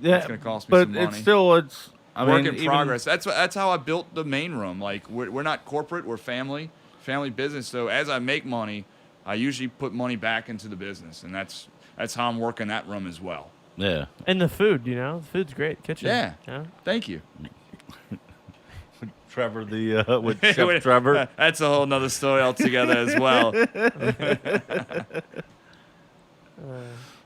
Speaker 1: Yeah.
Speaker 3: It's gonna cost me
Speaker 1: but
Speaker 3: some money.
Speaker 1: it's still
Speaker 3: Work in progress. That's how I built the main room. Like we're not corporate. We're family business. So as I make money, I usually put money back into the business, and that's how I'm working that room as well.
Speaker 1: Yeah.
Speaker 2: And the food, the food's great. Kitchen.
Speaker 3: Yeah.
Speaker 2: Yeah.
Speaker 3: Thank you.
Speaker 1: Trevor with Chef Trevor.
Speaker 3: That's a whole nother story altogether as well.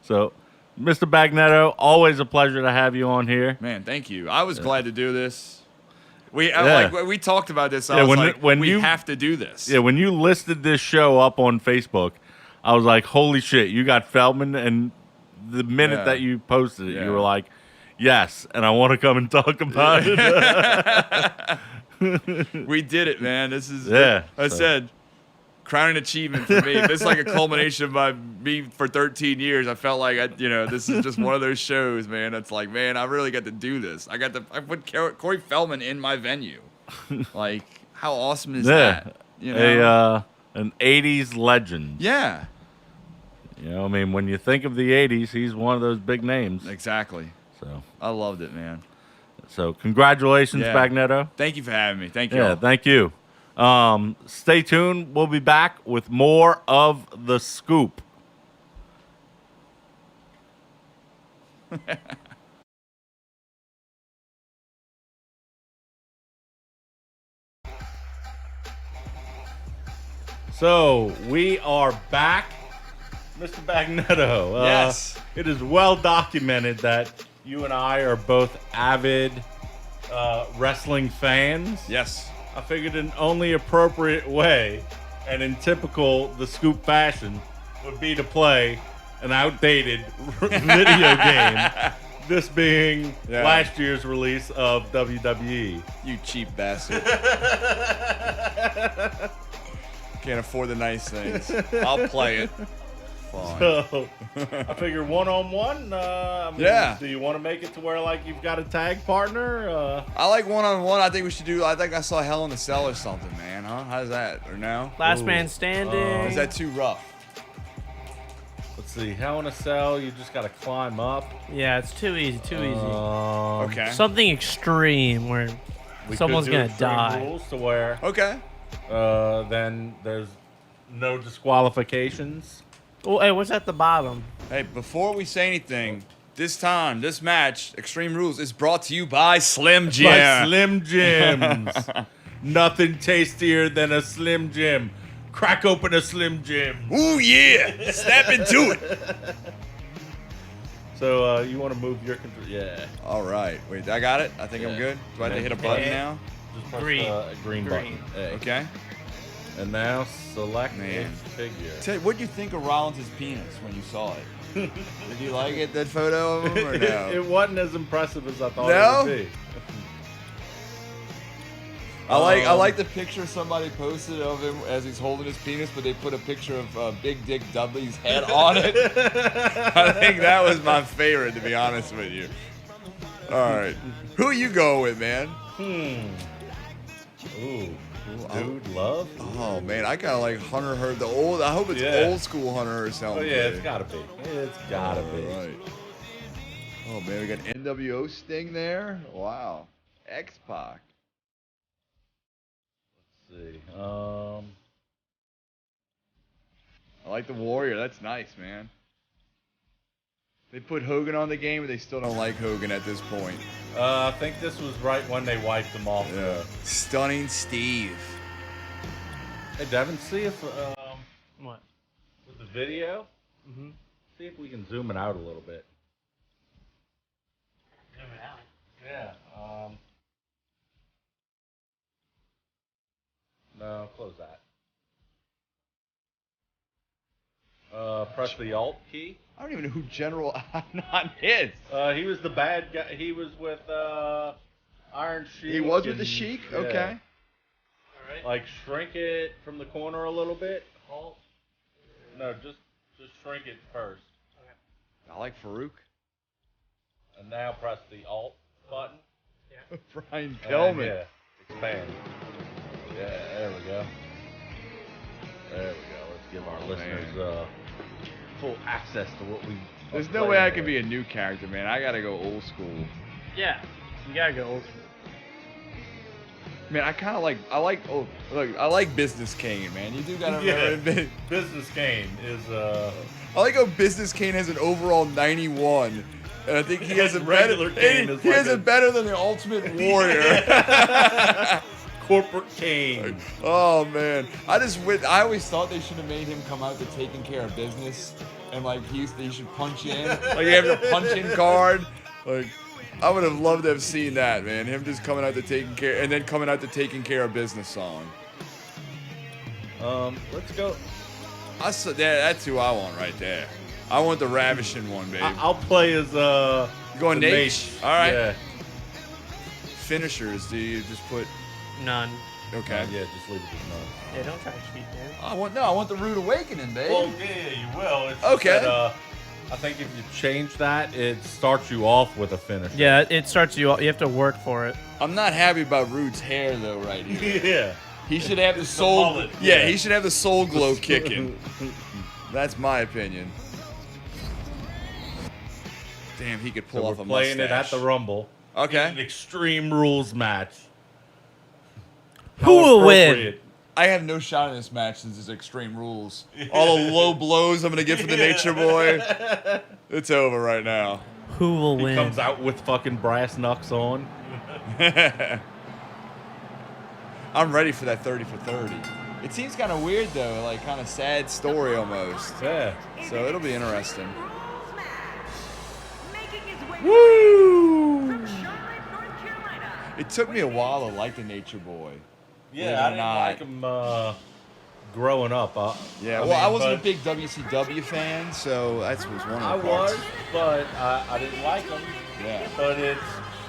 Speaker 1: So, Mr. Bagnetto, always a pleasure to have you on here.
Speaker 3: Man, thank you. I was glad to do this. We talked about this. I
Speaker 1: Yeah,
Speaker 3: was
Speaker 1: when
Speaker 3: we
Speaker 1: you-
Speaker 3: have to do this.
Speaker 1: Yeah, when you listed this show up on Facebook, I was like, holy shit, you got Feldman. And the minute that you posted it, you were like, yes, and I want to come and talk about it.
Speaker 3: We did it, man. This is I
Speaker 1: So-
Speaker 3: said crowning achievement for me. This is like a culmination of me for 13 years. I felt like this is just one of those shows, man. It's like, man, I really got to do this. I put Corey Feldman in my venue. Like, how awesome is that?
Speaker 1: An 80s legend.
Speaker 3: Yeah.
Speaker 1: I mean, when you think of the 80s, he's one of those big names.
Speaker 3: Exactly.
Speaker 1: So
Speaker 3: I loved it, man.
Speaker 1: congratulations,
Speaker 3: Yeah.
Speaker 1: Bagnetto.
Speaker 3: Thank you for having me. Thank you.
Speaker 1: Yeah,
Speaker 3: all.
Speaker 1: thank you. Stay tuned. We'll be back with more of The Scoop. So we are back, Mr. Bagnetto.
Speaker 3: Yes.
Speaker 1: It is well documented that you and I are both avid wrestling fans.
Speaker 3: Yes.
Speaker 1: I figured an only appropriate way, and in typical The Scoop fashion, would be to play an outdated video game. This being last year's release of WWE.
Speaker 3: You cheap bastard. Can't afford the nice things. I'll play it. Fine.
Speaker 1: So, I figure one-on-one.
Speaker 3: Yeah.
Speaker 1: Do you want to make it to where like you've got a tag partner?
Speaker 3: I like one-on-one. I think we should do. I think I saw Hell in a Cell or something, man. Huh? How's that? Or no?
Speaker 2: Last man standing.
Speaker 3: Is that too rough?
Speaker 1: Let's see. Hell in a Cell. You just got to climb up.
Speaker 2: Yeah, it's too easy. Too easy.
Speaker 3: Okay.
Speaker 2: Something extreme where
Speaker 1: We
Speaker 2: someone's
Speaker 1: could do
Speaker 2: gonna
Speaker 1: extreme
Speaker 2: die.
Speaker 1: Rules to where
Speaker 3: Okay.
Speaker 1: then there's no disqualifications.
Speaker 2: Oh, hey, what's at the bottom?
Speaker 3: Hey, before we say anything, this match, Extreme Rules, is brought to you by Slim Jim.
Speaker 1: By Slim Jims. Nothing tastier than a Slim Jim. Crack open a Slim Jim.
Speaker 3: Ooh, yeah. Snap into it.
Speaker 1: So you want to move your control? Yeah.
Speaker 3: All right. Wait, I got it. I think I'm
Speaker 1: Yeah.
Speaker 3: good. Do I have to hit a button now?
Speaker 1: Just press
Speaker 2: Green.
Speaker 1: green button. A.
Speaker 3: Okay.
Speaker 1: And now select
Speaker 3: Man.
Speaker 1: a figure.
Speaker 3: Tell you, what did you think of Rollins' penis when you saw it? Did you like it, that photo of him, or no?
Speaker 1: It wasn't as impressive as I thought
Speaker 3: No?
Speaker 1: it would be.
Speaker 3: I like the picture somebody posted of him as he's holding his penis, but they put a picture of Big Dick Dudley's head on it. I think that was my favorite, to be honest with you. All right, who you go with, man?
Speaker 1: Ooh. Dude, love?
Speaker 3: Oh man, I kind of like Hunter Heard the old. I hope it's old school Hunter or something.
Speaker 1: Oh yeah, it's gotta be. It's gotta be.
Speaker 3: Right. Oh man, we got NWO Sting there. Wow. X-Pac.
Speaker 1: Let's see.
Speaker 3: I like the Warrior. That's nice, man. They put Hogan on the game, but they still don't like Hogan at this point.
Speaker 1: I think this was right when they wiped him off.
Speaker 3: Yeah. Stunning Steve.
Speaker 1: Hey, Devin, see if
Speaker 2: What?
Speaker 1: with the video, see if we can zoom it out a little bit.
Speaker 2: Zoom it out.
Speaker 1: Yeah. No, close that. Press the Alt key.
Speaker 3: I don't even know who General Adnan is.
Speaker 1: He was the bad guy. He was with Iron Sheik.
Speaker 3: He was with the
Speaker 1: and-
Speaker 3: Sheik?
Speaker 1: yeah.
Speaker 3: Okay.
Speaker 2: All right.
Speaker 1: Like shrink it from the corner a little bit. Alt. No, just shrink it first,
Speaker 3: I like Farouk.
Speaker 1: and now press the Alt button.
Speaker 3: Brian
Speaker 1: And,
Speaker 3: Pillman.
Speaker 1: yeah, expand. Yeah, there we go. There we go. Let's give our listeners full access to what we.
Speaker 3: There's no way I can be a new character, man. I gotta go old school.
Speaker 2: Yeah, you gotta go old school.
Speaker 3: Man, I like Business Kane, man. You do gotta remember him.
Speaker 1: Business Kane is
Speaker 3: I like how Business Kane has an overall 91, and I think he has a
Speaker 1: Regular
Speaker 3: better.
Speaker 1: Kane
Speaker 3: He
Speaker 1: is
Speaker 3: has
Speaker 1: like
Speaker 3: it better than the Ultimate Warrior.
Speaker 1: corporate Kane.
Speaker 3: Oh man, I always thought they should have made him come out to Taking Care of Business, and like they should punch in, like you have the punch-in card. Like I would have loved to have seen that, man. Him just coming out to Taking Care, and then coming out to Taking Care of Business song.
Speaker 1: Let's go.
Speaker 3: That's who I want right there. I want the ravishing one, baby.
Speaker 1: I'll play as
Speaker 3: You going
Speaker 1: the
Speaker 3: Nate?
Speaker 1: mage.
Speaker 3: All right.
Speaker 1: Yeah.
Speaker 3: Finishers? Do you just put?
Speaker 2: None.
Speaker 3: Okay.
Speaker 1: Yeah, just leave it as none.
Speaker 2: Yeah, don't try to cheat, man.
Speaker 3: I want the Rude Awakening, baby.
Speaker 1: Well, yeah, you will. It's
Speaker 3: Okay.
Speaker 1: Just that, I think if you change that, it starts you off with a finisher.
Speaker 2: Yeah, it starts you. You have to work for it.
Speaker 3: I'm not happy about Rude's hair though, right here.
Speaker 1: Yeah.
Speaker 3: He should have the
Speaker 1: It's the
Speaker 3: soul.
Speaker 1: mullet,
Speaker 3: Yeah,
Speaker 1: yeah.
Speaker 3: he should have the soul glow kicking. That's my opinion. Damn, he could pull
Speaker 1: So
Speaker 3: off
Speaker 1: we're
Speaker 3: a
Speaker 1: playing
Speaker 3: mustache.
Speaker 1: it at the Rumble. An
Speaker 3: Okay.
Speaker 1: Extreme Rules match.
Speaker 2: Who will win?
Speaker 1: Appropriate.
Speaker 3: I have no shot in this match since it's Extreme Rules. All the low blows I'm gonna get from the Nature Boy. It's over right now.
Speaker 2: Who will
Speaker 1: He
Speaker 2: win?
Speaker 1: comes out with fucking brass knucks on.
Speaker 3: I'm ready for that 30 for 30. It seems kind of weird though, like kind of sad story almost.
Speaker 1: Yeah.
Speaker 3: So it'll be interesting.
Speaker 1: Woo!
Speaker 3: It took me a while to like the Nature Boy.
Speaker 1: Yeah, I didn't like him growing up.
Speaker 3: Yeah, I wasn't a big WCW fan, so that was one of the
Speaker 1: I
Speaker 3: parts.
Speaker 1: was, but I didn't like him.
Speaker 3: Yeah.
Speaker 1: But it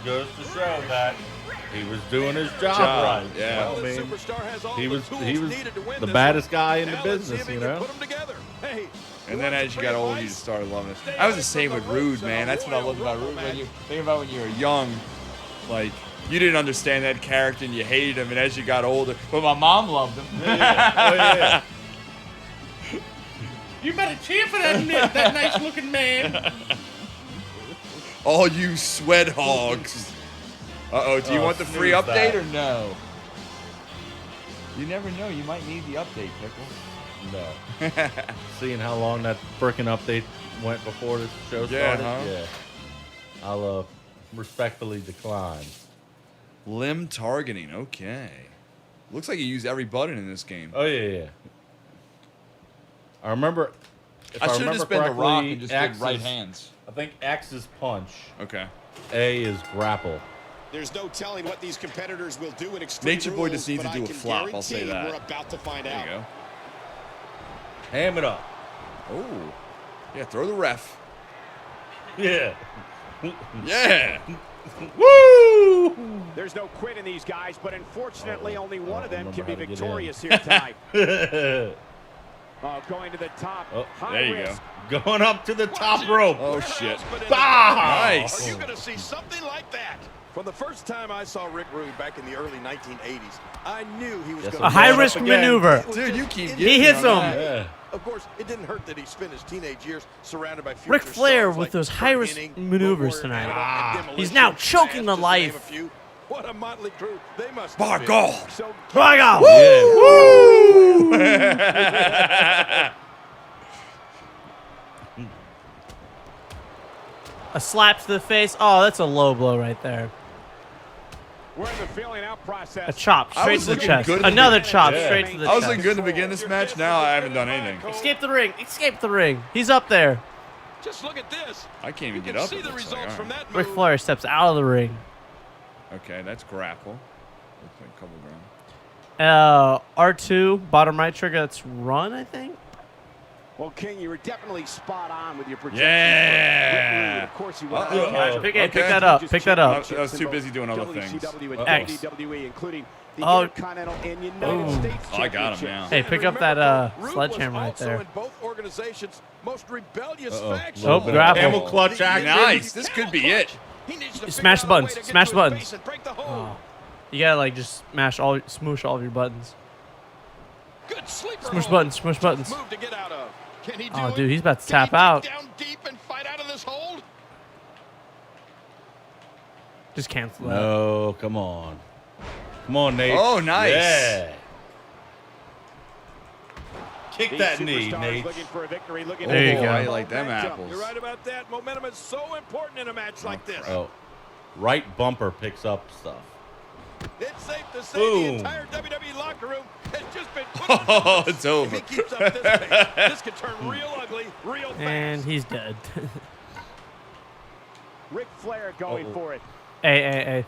Speaker 1: goes to show that he was doing his job right.
Speaker 3: Yeah.
Speaker 1: Well, I mean, he was the baddest guy in the business, you know.
Speaker 3: And then as you got older, you just started loving it. I was the same with Rude, man. That's what I loved about Rude. When you think about when you were young, like you didn't understand that character and you hated him, and as you got older, but my mom loved him.
Speaker 1: Yeah. Oh, yeah. You better cheer for that nice-looking man.
Speaker 3: All you sweat hogs. Uh-oh, do you want the free
Speaker 1: snooze
Speaker 3: update
Speaker 1: that.
Speaker 3: or no? You never know. You might need the update, Pickle.
Speaker 1: No. Seeing how long that frickin' update went before this show started, yeah. I'll respectfully decline.
Speaker 3: Limb targeting, okay. Looks like you use every button in this game.
Speaker 1: Oh, yeah. I remember. If
Speaker 3: I should have
Speaker 1: remember
Speaker 3: just been the Rock
Speaker 1: correctly,
Speaker 3: and just
Speaker 1: X
Speaker 3: did right
Speaker 1: is-
Speaker 3: hands.
Speaker 1: I think X is punch.
Speaker 3: Okay.
Speaker 1: A is grapple.
Speaker 4: There's no telling what these competitors will do in Extreme
Speaker 3: Nature Boy just needs
Speaker 4: Rules,
Speaker 3: to
Speaker 4: but
Speaker 3: do a
Speaker 4: I can
Speaker 3: flop, I'll say
Speaker 4: guarantee
Speaker 3: that.
Speaker 4: We're about to find
Speaker 3: There
Speaker 4: out.
Speaker 3: you go.
Speaker 1: Ham it up.
Speaker 3: Oh. Yeah, throw the ref.
Speaker 1: Yeah.
Speaker 3: Yeah.
Speaker 1: Woo!
Speaker 5: There's no quit in these guys, but unfortunately only one of them
Speaker 1: remember
Speaker 5: can be
Speaker 1: how to get
Speaker 5: victorious
Speaker 1: in.
Speaker 5: here tonight. Going to the top.
Speaker 1: Oh,
Speaker 5: high
Speaker 3: there you
Speaker 5: risk.
Speaker 3: go.
Speaker 1: Going up to the top rope.
Speaker 3: Oh, shit.
Speaker 1: Bah!
Speaker 3: Nice.
Speaker 4: Are you going to see something like that?
Speaker 6: From the first time I saw Rick Rude back in the early 1980s, I knew he was
Speaker 1: Yes,
Speaker 6: going
Speaker 1: sir.
Speaker 2: A high-risk
Speaker 1: Again.
Speaker 2: maneuver.
Speaker 3: Dude, you keep
Speaker 2: He
Speaker 3: getting
Speaker 2: hits
Speaker 3: on
Speaker 2: him.
Speaker 3: that.
Speaker 1: Yeah.
Speaker 6: Of course, it didn't hurt that he spent his teenage years surrounded by future
Speaker 2: Ric Flair
Speaker 6: stars
Speaker 2: with
Speaker 6: like
Speaker 2: those
Speaker 6: Kurt
Speaker 2: high-risk
Speaker 6: Hennig,
Speaker 2: maneuvers
Speaker 6: Road
Speaker 2: tonight.
Speaker 6: Warrior Animal, and
Speaker 2: He's
Speaker 6: Demolition
Speaker 2: now
Speaker 6: Man,
Speaker 2: choking the
Speaker 6: just to name
Speaker 2: life.
Speaker 6: a few. What a motley crew they must
Speaker 3: My
Speaker 6: have been.
Speaker 3: God.
Speaker 6: So
Speaker 2: My God.
Speaker 1: Yeah.
Speaker 2: A slap to the face. Oh, that's a low blow right there.
Speaker 5: We're in the feeling out process.
Speaker 2: A chop
Speaker 3: I
Speaker 2: straight
Speaker 3: was
Speaker 2: to the
Speaker 3: looking
Speaker 2: chest.
Speaker 3: good at the
Speaker 2: Another
Speaker 3: beginning.
Speaker 2: chop
Speaker 1: Yeah.
Speaker 2: straight to the
Speaker 3: I was
Speaker 2: chest.
Speaker 3: looking good in the beginning of this match. Now I haven't done anything.
Speaker 2: Escape the ring. Escape the ring. He's up there.
Speaker 6: just look at this.
Speaker 3: I can't even
Speaker 6: You
Speaker 3: get
Speaker 6: can
Speaker 3: up.
Speaker 6: see
Speaker 3: it
Speaker 6: the
Speaker 3: looks like.
Speaker 6: results
Speaker 3: All
Speaker 6: from
Speaker 3: right.
Speaker 6: that move.
Speaker 2: Ric Flair steps out of the ring.
Speaker 3: Okay, that's grapple. Looks like a couple ground.
Speaker 2: R2, bottom right trigger. That's run, I think.
Speaker 5: Well, King, you were definitely spot on with your projections.
Speaker 3: Yeah.
Speaker 5: Rick Rude, of course, you went
Speaker 3: Uh-oh.
Speaker 5: out.
Speaker 2: Pick
Speaker 3: Okay.
Speaker 2: that up. Pick that up.
Speaker 3: I was too busy doing other things.
Speaker 5: WCW and
Speaker 2: X.
Speaker 5: WWE, including the
Speaker 2: Oh.
Speaker 5: Intercontinental and United
Speaker 2: Ooh.
Speaker 5: States
Speaker 3: Oh, I got him
Speaker 5: Championships.
Speaker 3: now.
Speaker 2: Hey,
Speaker 6: And
Speaker 2: pick up
Speaker 6: remember,
Speaker 2: that
Speaker 6: Rude
Speaker 2: sledgehammer right
Speaker 6: was
Speaker 2: there.
Speaker 6: also in both organizations' most rebellious
Speaker 1: Uh-oh.
Speaker 6: faction.
Speaker 2: Oh, grapple.
Speaker 1: Camel clutch action.
Speaker 3: Nice. This could be it.
Speaker 6: He needs to
Speaker 2: Smash
Speaker 6: figure out a way
Speaker 2: buttons.
Speaker 6: to get
Speaker 2: Smash
Speaker 6: to his
Speaker 2: buttons.
Speaker 6: base and break the hold.
Speaker 2: Oh. You gotta like just smoosh all of your buttons.
Speaker 6: Good sleeper
Speaker 2: Smush
Speaker 6: hold.
Speaker 2: buttons. Smush buttons.
Speaker 6: Move to get out of. Can he do
Speaker 2: Oh,
Speaker 6: it?
Speaker 2: dude, he's about to
Speaker 6: Can he
Speaker 2: tap out.
Speaker 6: dig down deep and fight out of this hold?
Speaker 2: Just cancel that.
Speaker 1: No, come on. Come on, Nate.
Speaker 3: Oh, nice.
Speaker 1: Yeah. Kick
Speaker 5: These
Speaker 1: that knee,
Speaker 5: superstars
Speaker 1: Nate.
Speaker 5: looking for a victory, looking
Speaker 2: There you
Speaker 3: Oh,
Speaker 2: go.
Speaker 3: I like them
Speaker 5: Momentum.
Speaker 3: apples.
Speaker 6: You're right about that. Momentum is so important in a match like this.
Speaker 1: Oh, right bumper picks up stuff.
Speaker 6: It's safe to say
Speaker 1: Boom.
Speaker 6: the entire WWE locker room has just been put on
Speaker 3: Oh,
Speaker 6: notice.
Speaker 3: it's over.
Speaker 6: If he keeps up this pace, this could turn real ugly real fast.
Speaker 2: And he's dead.
Speaker 5: Ric Flair going
Speaker 1: Uh-oh.
Speaker 5: for it.
Speaker 2: Hey.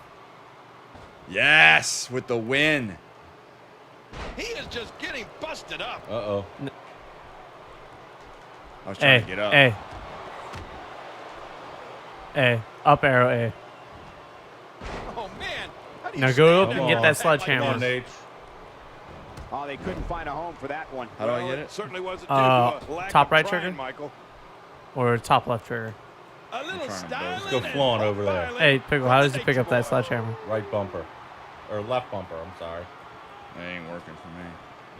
Speaker 3: Yes, with the win.
Speaker 6: He is just getting busted up.
Speaker 1: Uh-oh.
Speaker 3: I was trying
Speaker 2: Hey.
Speaker 3: to get up.
Speaker 2: Hey. Up arrow A.
Speaker 6: Oh, man. How do you
Speaker 2: Now
Speaker 6: stay
Speaker 2: go up
Speaker 6: in
Speaker 2: and
Speaker 6: that
Speaker 2: get that
Speaker 6: like
Speaker 1: Come
Speaker 2: sledgehammer.
Speaker 1: on, Nate.
Speaker 5: Oh, they couldn't find a home for that one.
Speaker 3: How do I
Speaker 6: Well,
Speaker 3: get it?
Speaker 6: Certainly wasn't due
Speaker 2: Uh,
Speaker 6: to a lack
Speaker 2: top
Speaker 6: of
Speaker 2: right
Speaker 6: trying,
Speaker 2: trigger?
Speaker 6: Michael.
Speaker 2: Or top left trigger.
Speaker 6: A little
Speaker 3: trying to
Speaker 6: styling
Speaker 3: both.
Speaker 1: Go
Speaker 6: and
Speaker 1: flaunt over there.
Speaker 6: profiling
Speaker 2: Hey, Pickle, how does he
Speaker 6: from
Speaker 2: pick up that
Speaker 6: Nature Boy.
Speaker 2: sledgehammer?
Speaker 1: Right bumper. Or left bumper, I'm sorry.
Speaker 3: That ain't working for me.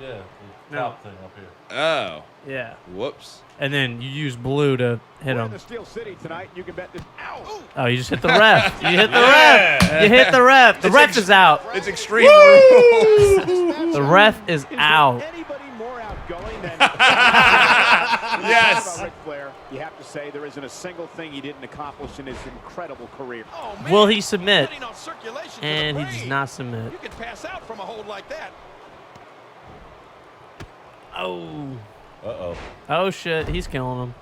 Speaker 1: Yeah, the
Speaker 2: No.
Speaker 1: top thing up here.
Speaker 3: Oh.
Speaker 2: Yeah.
Speaker 3: Whoops.
Speaker 2: And then you use blue to hit
Speaker 5: We're in
Speaker 2: him.
Speaker 5: the Steel City tonight. You can bet this. Ow!
Speaker 2: Oh, you just hit the ref. You hit the ref. You hit the ref. The ref is out.
Speaker 3: It's extreme rules.
Speaker 2: The ref is out.
Speaker 5: Anybody more outgoing than
Speaker 3: Yes.
Speaker 5: Ric Flair? You have to say there isn't a single thing he didn't accomplish in his incredible career.
Speaker 4: Oh, man.
Speaker 2: Will he submit?
Speaker 4: Cutting off circulation to the
Speaker 2: And he
Speaker 4: brain.
Speaker 2: does not submit.
Speaker 4: You can pass out from a hold like that.
Speaker 2: Oh.
Speaker 1: Uh-oh.
Speaker 2: Oh, shit. He's killing him.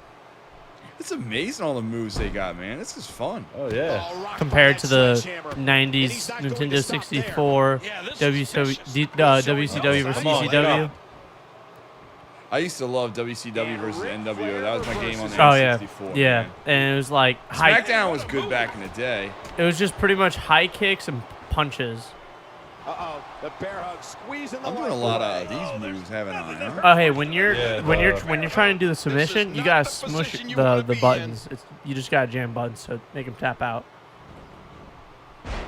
Speaker 3: It's amazing all the moves they got, man. This is fun.
Speaker 1: Oh, yeah.
Speaker 4: Oh, rocked
Speaker 2: Compared
Speaker 4: by
Speaker 2: to
Speaker 4: that
Speaker 2: the
Speaker 4: sledgehammer.
Speaker 2: 90s
Speaker 4: And he's not going
Speaker 2: Nintendo
Speaker 4: to stop
Speaker 2: 64
Speaker 4: there. Yeah, this is
Speaker 2: WCW versus
Speaker 1: Come on,
Speaker 2: ECW.
Speaker 1: come
Speaker 3: I used to love WCW versus NWO. That was my game on the
Speaker 2: Oh, yeah.
Speaker 3: N64.
Speaker 2: Yeah.
Speaker 3: man.
Speaker 2: And it was like high.
Speaker 3: SmackDown was good back in the day.
Speaker 2: It was just pretty much high kicks and punches.
Speaker 5: Uh-oh, the bear hug squeezing the
Speaker 3: I'm doing a lot of these moves, haven't I? Huh?
Speaker 2: Oh, hey, when you're
Speaker 1: Yeah,
Speaker 2: when you're
Speaker 1: dog.
Speaker 2: when you're trying to do the submission, you
Speaker 4: not
Speaker 2: gotta
Speaker 4: the
Speaker 2: smush
Speaker 4: position you
Speaker 2: the
Speaker 4: wanna be in.
Speaker 2: buttons. You just gotta jam buttons to make them tap out.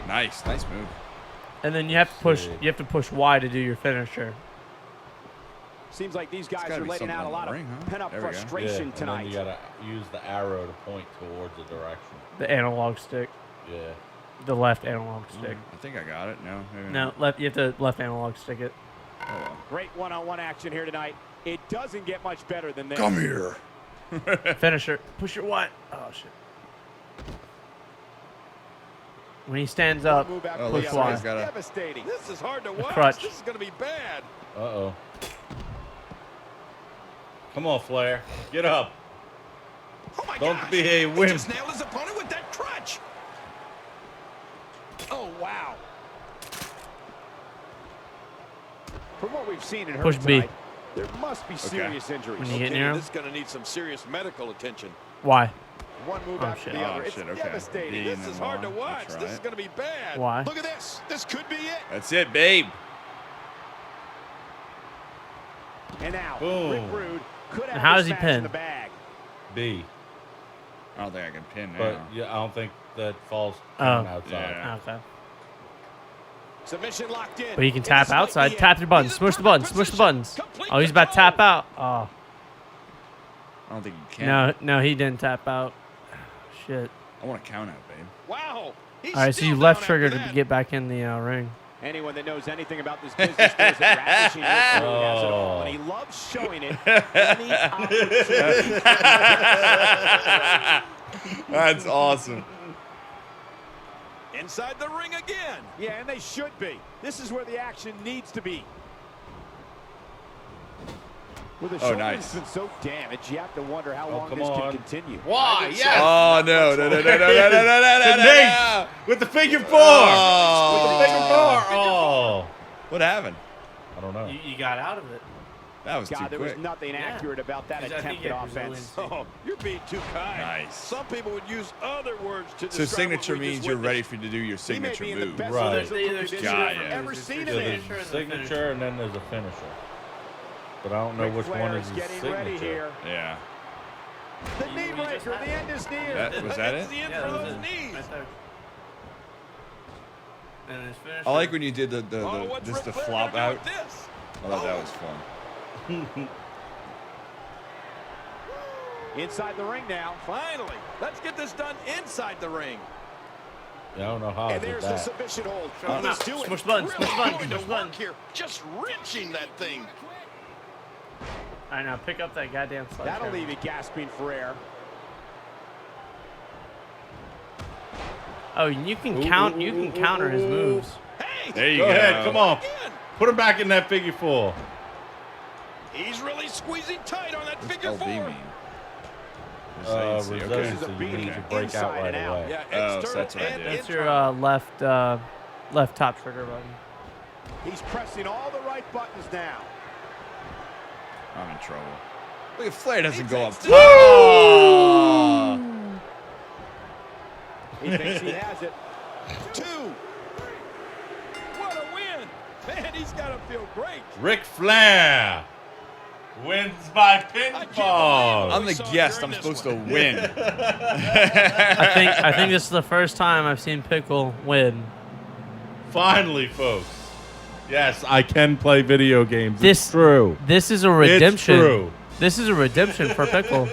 Speaker 3: Nice move.
Speaker 2: And then you have to push.
Speaker 1: Sweet.
Speaker 2: You have to push Y to do your finisher.
Speaker 5: Seems like these guys
Speaker 3: gotta
Speaker 5: are
Speaker 3: be
Speaker 5: letting
Speaker 3: something
Speaker 5: out a
Speaker 3: on
Speaker 5: lot
Speaker 3: the
Speaker 5: of
Speaker 3: ring, huh?
Speaker 5: pent-up
Speaker 3: There we go.
Speaker 1: Yeah,
Speaker 5: frustration
Speaker 1: and
Speaker 5: tonight.
Speaker 1: then you gotta use the arrow to point towards the direction.
Speaker 2: The analog stick,
Speaker 1: Yeah.
Speaker 2: the left analog stick.
Speaker 3: I think I got it. No, maybe
Speaker 2: No,
Speaker 3: not.
Speaker 2: left. You have to left analog stick it.
Speaker 3: Oh, well.
Speaker 5: Great one-on-one action here tonight. It doesn't get much better than this.
Speaker 3: Come here.
Speaker 2: Finisher. Push your Y. Oh shit. When he stands
Speaker 5: One
Speaker 2: up,
Speaker 5: move after
Speaker 3: Oh,
Speaker 5: the
Speaker 2: push
Speaker 5: other.
Speaker 2: Y.
Speaker 3: he's got a-
Speaker 5: Devastating.
Speaker 4: This is hard to watch.
Speaker 2: crutch.
Speaker 4: This is going to be bad.
Speaker 1: Uh-oh. Come on, Flair. Get up.
Speaker 4: Oh, my
Speaker 1: Don't
Speaker 4: gosh.
Speaker 1: be a
Speaker 4: He
Speaker 1: wimp.
Speaker 4: just nailed his opponent with that crutch. Oh, wow.
Speaker 5: From what we've seen in her
Speaker 2: Push B.
Speaker 5: tonight, there must be serious injuries.
Speaker 2: When you get near him,
Speaker 4: This is going to need some serious medical attention.
Speaker 2: Y.
Speaker 5: One move
Speaker 2: Oh,
Speaker 5: after
Speaker 2: shit.
Speaker 5: the
Speaker 3: Oh,
Speaker 5: other. It's
Speaker 3: shit, okay.
Speaker 5: devastating.
Speaker 3: B.
Speaker 4: This
Speaker 3: and
Speaker 4: is
Speaker 3: then
Speaker 4: hard to
Speaker 3: Y.
Speaker 4: watch.
Speaker 3: That's
Speaker 4: This is
Speaker 3: right.
Speaker 4: going to be bad.
Speaker 2: Why?
Speaker 4: Look at this. This could be it.
Speaker 3: That's it, babe.
Speaker 5: And now,
Speaker 1: Boom.
Speaker 5: Rick Rude could have
Speaker 2: And how
Speaker 5: this
Speaker 2: does he
Speaker 5: match
Speaker 2: pin?
Speaker 5: in the bag.
Speaker 1: B.
Speaker 3: I don't think I can pin now.
Speaker 1: But yeah, I don't think that falls
Speaker 2: Oh.
Speaker 1: outside.
Speaker 3: Yeah.
Speaker 2: Okay.
Speaker 4: Submission locked in.
Speaker 2: But you can
Speaker 4: And
Speaker 2: tap
Speaker 4: this might
Speaker 2: outside.
Speaker 4: be it.
Speaker 2: Tap your buttons.
Speaker 4: He's in
Speaker 2: Smush the buttons.
Speaker 4: perfect
Speaker 2: Smush the
Speaker 4: position.
Speaker 2: buttons.
Speaker 4: Complete
Speaker 2: Oh, he's about to tap
Speaker 4: control.
Speaker 2: out. Oh.
Speaker 3: I don't think you can.
Speaker 2: No, he didn't tap out. Shit.
Speaker 3: I want to count out, babe.
Speaker 4: Wow. He's
Speaker 2: All right, so
Speaker 4: still
Speaker 2: you
Speaker 4: down
Speaker 2: left
Speaker 4: after
Speaker 2: trigger to
Speaker 4: that.
Speaker 2: get back in the ring.
Speaker 5: Anyone that knows anything about this business knows that Ravishing Rick Rude has it all,
Speaker 1: Oh.
Speaker 5: and he loves showing it any opportunity.
Speaker 3: That's awesome.
Speaker 4: Inside the ring again.
Speaker 5: Yeah, and they should be. This is where the action needs to be. With the
Speaker 3: Oh,
Speaker 5: shoulder's
Speaker 3: nice.
Speaker 5: been so damaged, you have to wonder how long
Speaker 1: come
Speaker 5: this
Speaker 1: on.
Speaker 5: can continue.
Speaker 1: Why? Yes.
Speaker 3: Oh, no.
Speaker 1: The Nate with the figure four. With the figure four. Oh.
Speaker 3: What happened?
Speaker 1: I don't know.
Speaker 2: You got out of it.
Speaker 3: That was
Speaker 5: God,
Speaker 3: too
Speaker 5: there was
Speaker 3: quick.
Speaker 5: nothing accurate about that
Speaker 2: Because I think
Speaker 5: attempted
Speaker 2: you have
Speaker 5: offense.
Speaker 2: Brazilian
Speaker 4: Oh, you're being too kind.
Speaker 3: Nice.
Speaker 4: Some people would use other words to
Speaker 3: So
Speaker 4: describe
Speaker 3: signature
Speaker 4: what we
Speaker 3: means
Speaker 4: just
Speaker 3: you're ready
Speaker 4: witnessed.
Speaker 3: for you to do your
Speaker 5: He may
Speaker 3: signature
Speaker 5: be in the
Speaker 3: move.
Speaker 5: best
Speaker 1: Right.
Speaker 5: physical condition
Speaker 3: Got
Speaker 5: I've
Speaker 3: ya.
Speaker 5: ever seen
Speaker 1: So
Speaker 5: him in.
Speaker 1: there's a signature and then there's a finisher. But I don't know
Speaker 5: Ric
Speaker 1: which
Speaker 5: Flair
Speaker 1: one is
Speaker 5: is
Speaker 1: his
Speaker 5: getting ready
Speaker 1: signature.
Speaker 5: here.
Speaker 3: Yeah.
Speaker 5: The knee breaker, the end is near.
Speaker 3: Was that
Speaker 4: That's
Speaker 3: it?
Speaker 4: the end
Speaker 2: Yeah,
Speaker 4: for
Speaker 2: that was
Speaker 4: those
Speaker 2: it.
Speaker 4: knees.
Speaker 2: Right there. And his finisher.
Speaker 3: I like when you did the
Speaker 4: Oh, what's
Speaker 3: just the
Speaker 4: Ric Flair
Speaker 3: flop
Speaker 4: gonna do
Speaker 3: out.
Speaker 4: with this?
Speaker 3: I thought that was fun.
Speaker 5: Inside the ring now.
Speaker 4: Finally, let's get this done inside the ring.
Speaker 1: Yeah, I don't know how I
Speaker 5: And
Speaker 1: did
Speaker 5: there's the
Speaker 1: that.
Speaker 5: submission hold.
Speaker 2: Sure.
Speaker 5: Oh, let's do it.
Speaker 2: Smush buttons.
Speaker 4: Really
Speaker 2: Smush buttons.
Speaker 4: going
Speaker 2: Smush
Speaker 4: to
Speaker 2: buttons.
Speaker 4: work here, just wrenching that thing.
Speaker 2: All right, now pick up that goddamn sledgehammer.
Speaker 5: That'll leave you gasping for air.
Speaker 2: Oh, you can count. You can counter his moves.
Speaker 4: Hey,
Speaker 3: There you
Speaker 1: Go
Speaker 3: go.
Speaker 1: ahead, come on.
Speaker 4: again.
Speaker 1: Put him back in that figure four.
Speaker 4: He's really squeezing tight on that
Speaker 3: What's
Speaker 4: figure
Speaker 3: LB
Speaker 4: four.
Speaker 3: mean? Resiliency, okay.
Speaker 1: Resiliency,
Speaker 5: This is a
Speaker 1: you
Speaker 5: beating
Speaker 1: need to break out
Speaker 5: inside
Speaker 1: right
Speaker 5: and out.
Speaker 1: away.
Speaker 4: Yeah,
Speaker 3: Oh, so
Speaker 4: external
Speaker 3: that's what I
Speaker 4: and
Speaker 3: did.
Speaker 2: That's your
Speaker 4: internal.
Speaker 2: left top trigger button.
Speaker 5: He's pressing all the right buttons now.
Speaker 3: I'm in trouble. Look at Flair doesn't go up.
Speaker 4: Woo!
Speaker 3: Oh!
Speaker 5: He thinks he has it.
Speaker 4: 2. What a win. Man, he's got to feel great.
Speaker 1: Ric Flair wins by pinfall.
Speaker 3: I'm the guest. I'm supposed to win.
Speaker 2: I think this is the first time I've seen Pickle win.
Speaker 1: Finally, folks. Yes, I can play video games.
Speaker 2: This
Speaker 1: It's true.
Speaker 2: This is a redemption.
Speaker 1: It's true.
Speaker 2: This is a redemption for Pickle.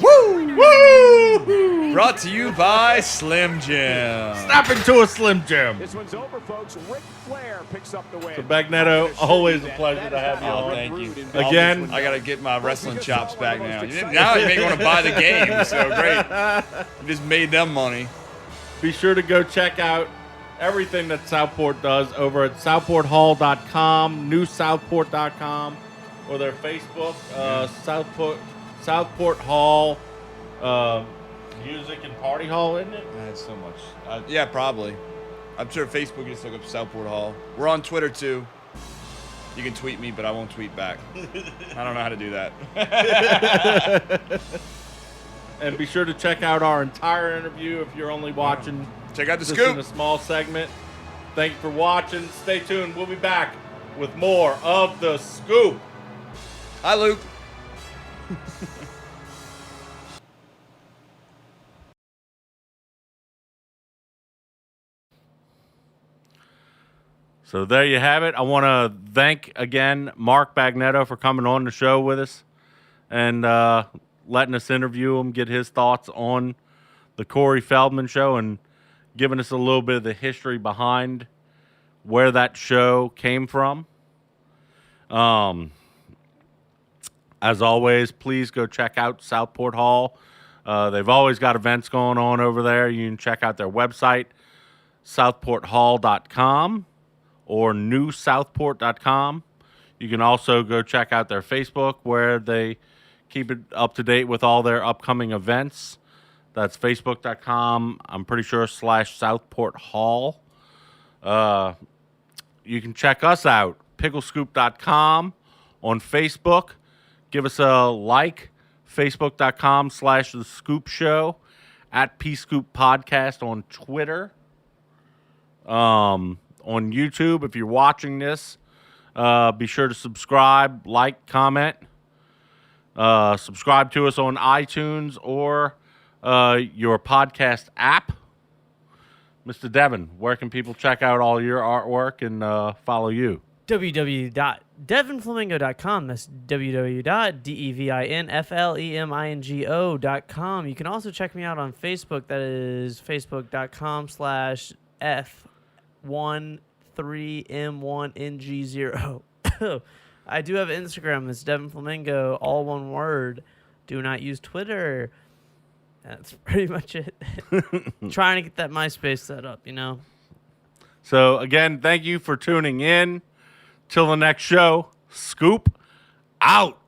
Speaker 3: Woo! Woo! Brought to you by Slim Jim.
Speaker 1: Snap into a Slim Jim.
Speaker 5: This one's over, folks. Ric Flair picks up the win.
Speaker 1: So, Bagnetto, always a pleasure to have you
Speaker 3: Oh,
Speaker 1: on.
Speaker 3: thank you.
Speaker 1: Again,
Speaker 3: I got to get my wrestling chops back now. Now you make me want to buy the game. So great. You just made them money.
Speaker 1: be sure to go check out everything that Southport does over at southporthall.com, newsouthport.com, or their Facebook, Southport Hall Music and Party Hall, isn't it?
Speaker 3: That's so much. Yeah, probably. I'm sure Facebook, just look up Southport Hall. We're on Twitter too. You can tweet me, but I won't tweet back. I don't know how to do that.
Speaker 1: And be sure to check out our entire interview if you're only watching.
Speaker 3: Check out the
Speaker 1: this
Speaker 3: scoop.
Speaker 1: in a small segment. Thank you for watching. Stay tuned. We'll be back with more of The Scoop.
Speaker 3: Hi, Luke.
Speaker 1: So there you have it. I want to thank again Mark Bagnetto for coming on the show with us and letting us interview him, get his thoughts on the Corey Feldman show and giving us a little bit of the history behind where that show came from. As always, please go check out Southport Hall. They've always got events going on over there. You can check out their website, southporthall.com. or newsouthport.com. You can also go check out their Facebook where they keep it up to date with all their upcoming events. That's facebook.com, I'm pretty sure, /Southport Hall. You can check us out, picklescoop.com on Facebook. Give us a like, facebook.com /The Scoop Show, at PScoop Podcast on Twitter. On YouTube, if you're watching this, be sure to subscribe, like, comment. Subscribe to us on iTunes or your podcast app. Mr. Devin, where can people check out all your artwork and follow you?
Speaker 2: www.devinflamingo.com. That's www.devinflamingo.com. You can also check me out on Facebook. That is facebook.com/F13M1NG0. I do have Instagram. It's Devin Flamingo, all one word. Do not use Twitter. That's pretty much it. Trying to get that MySpace set up, you know.
Speaker 1: So, again, thank you for tuning in. Till the next show, Scoop out.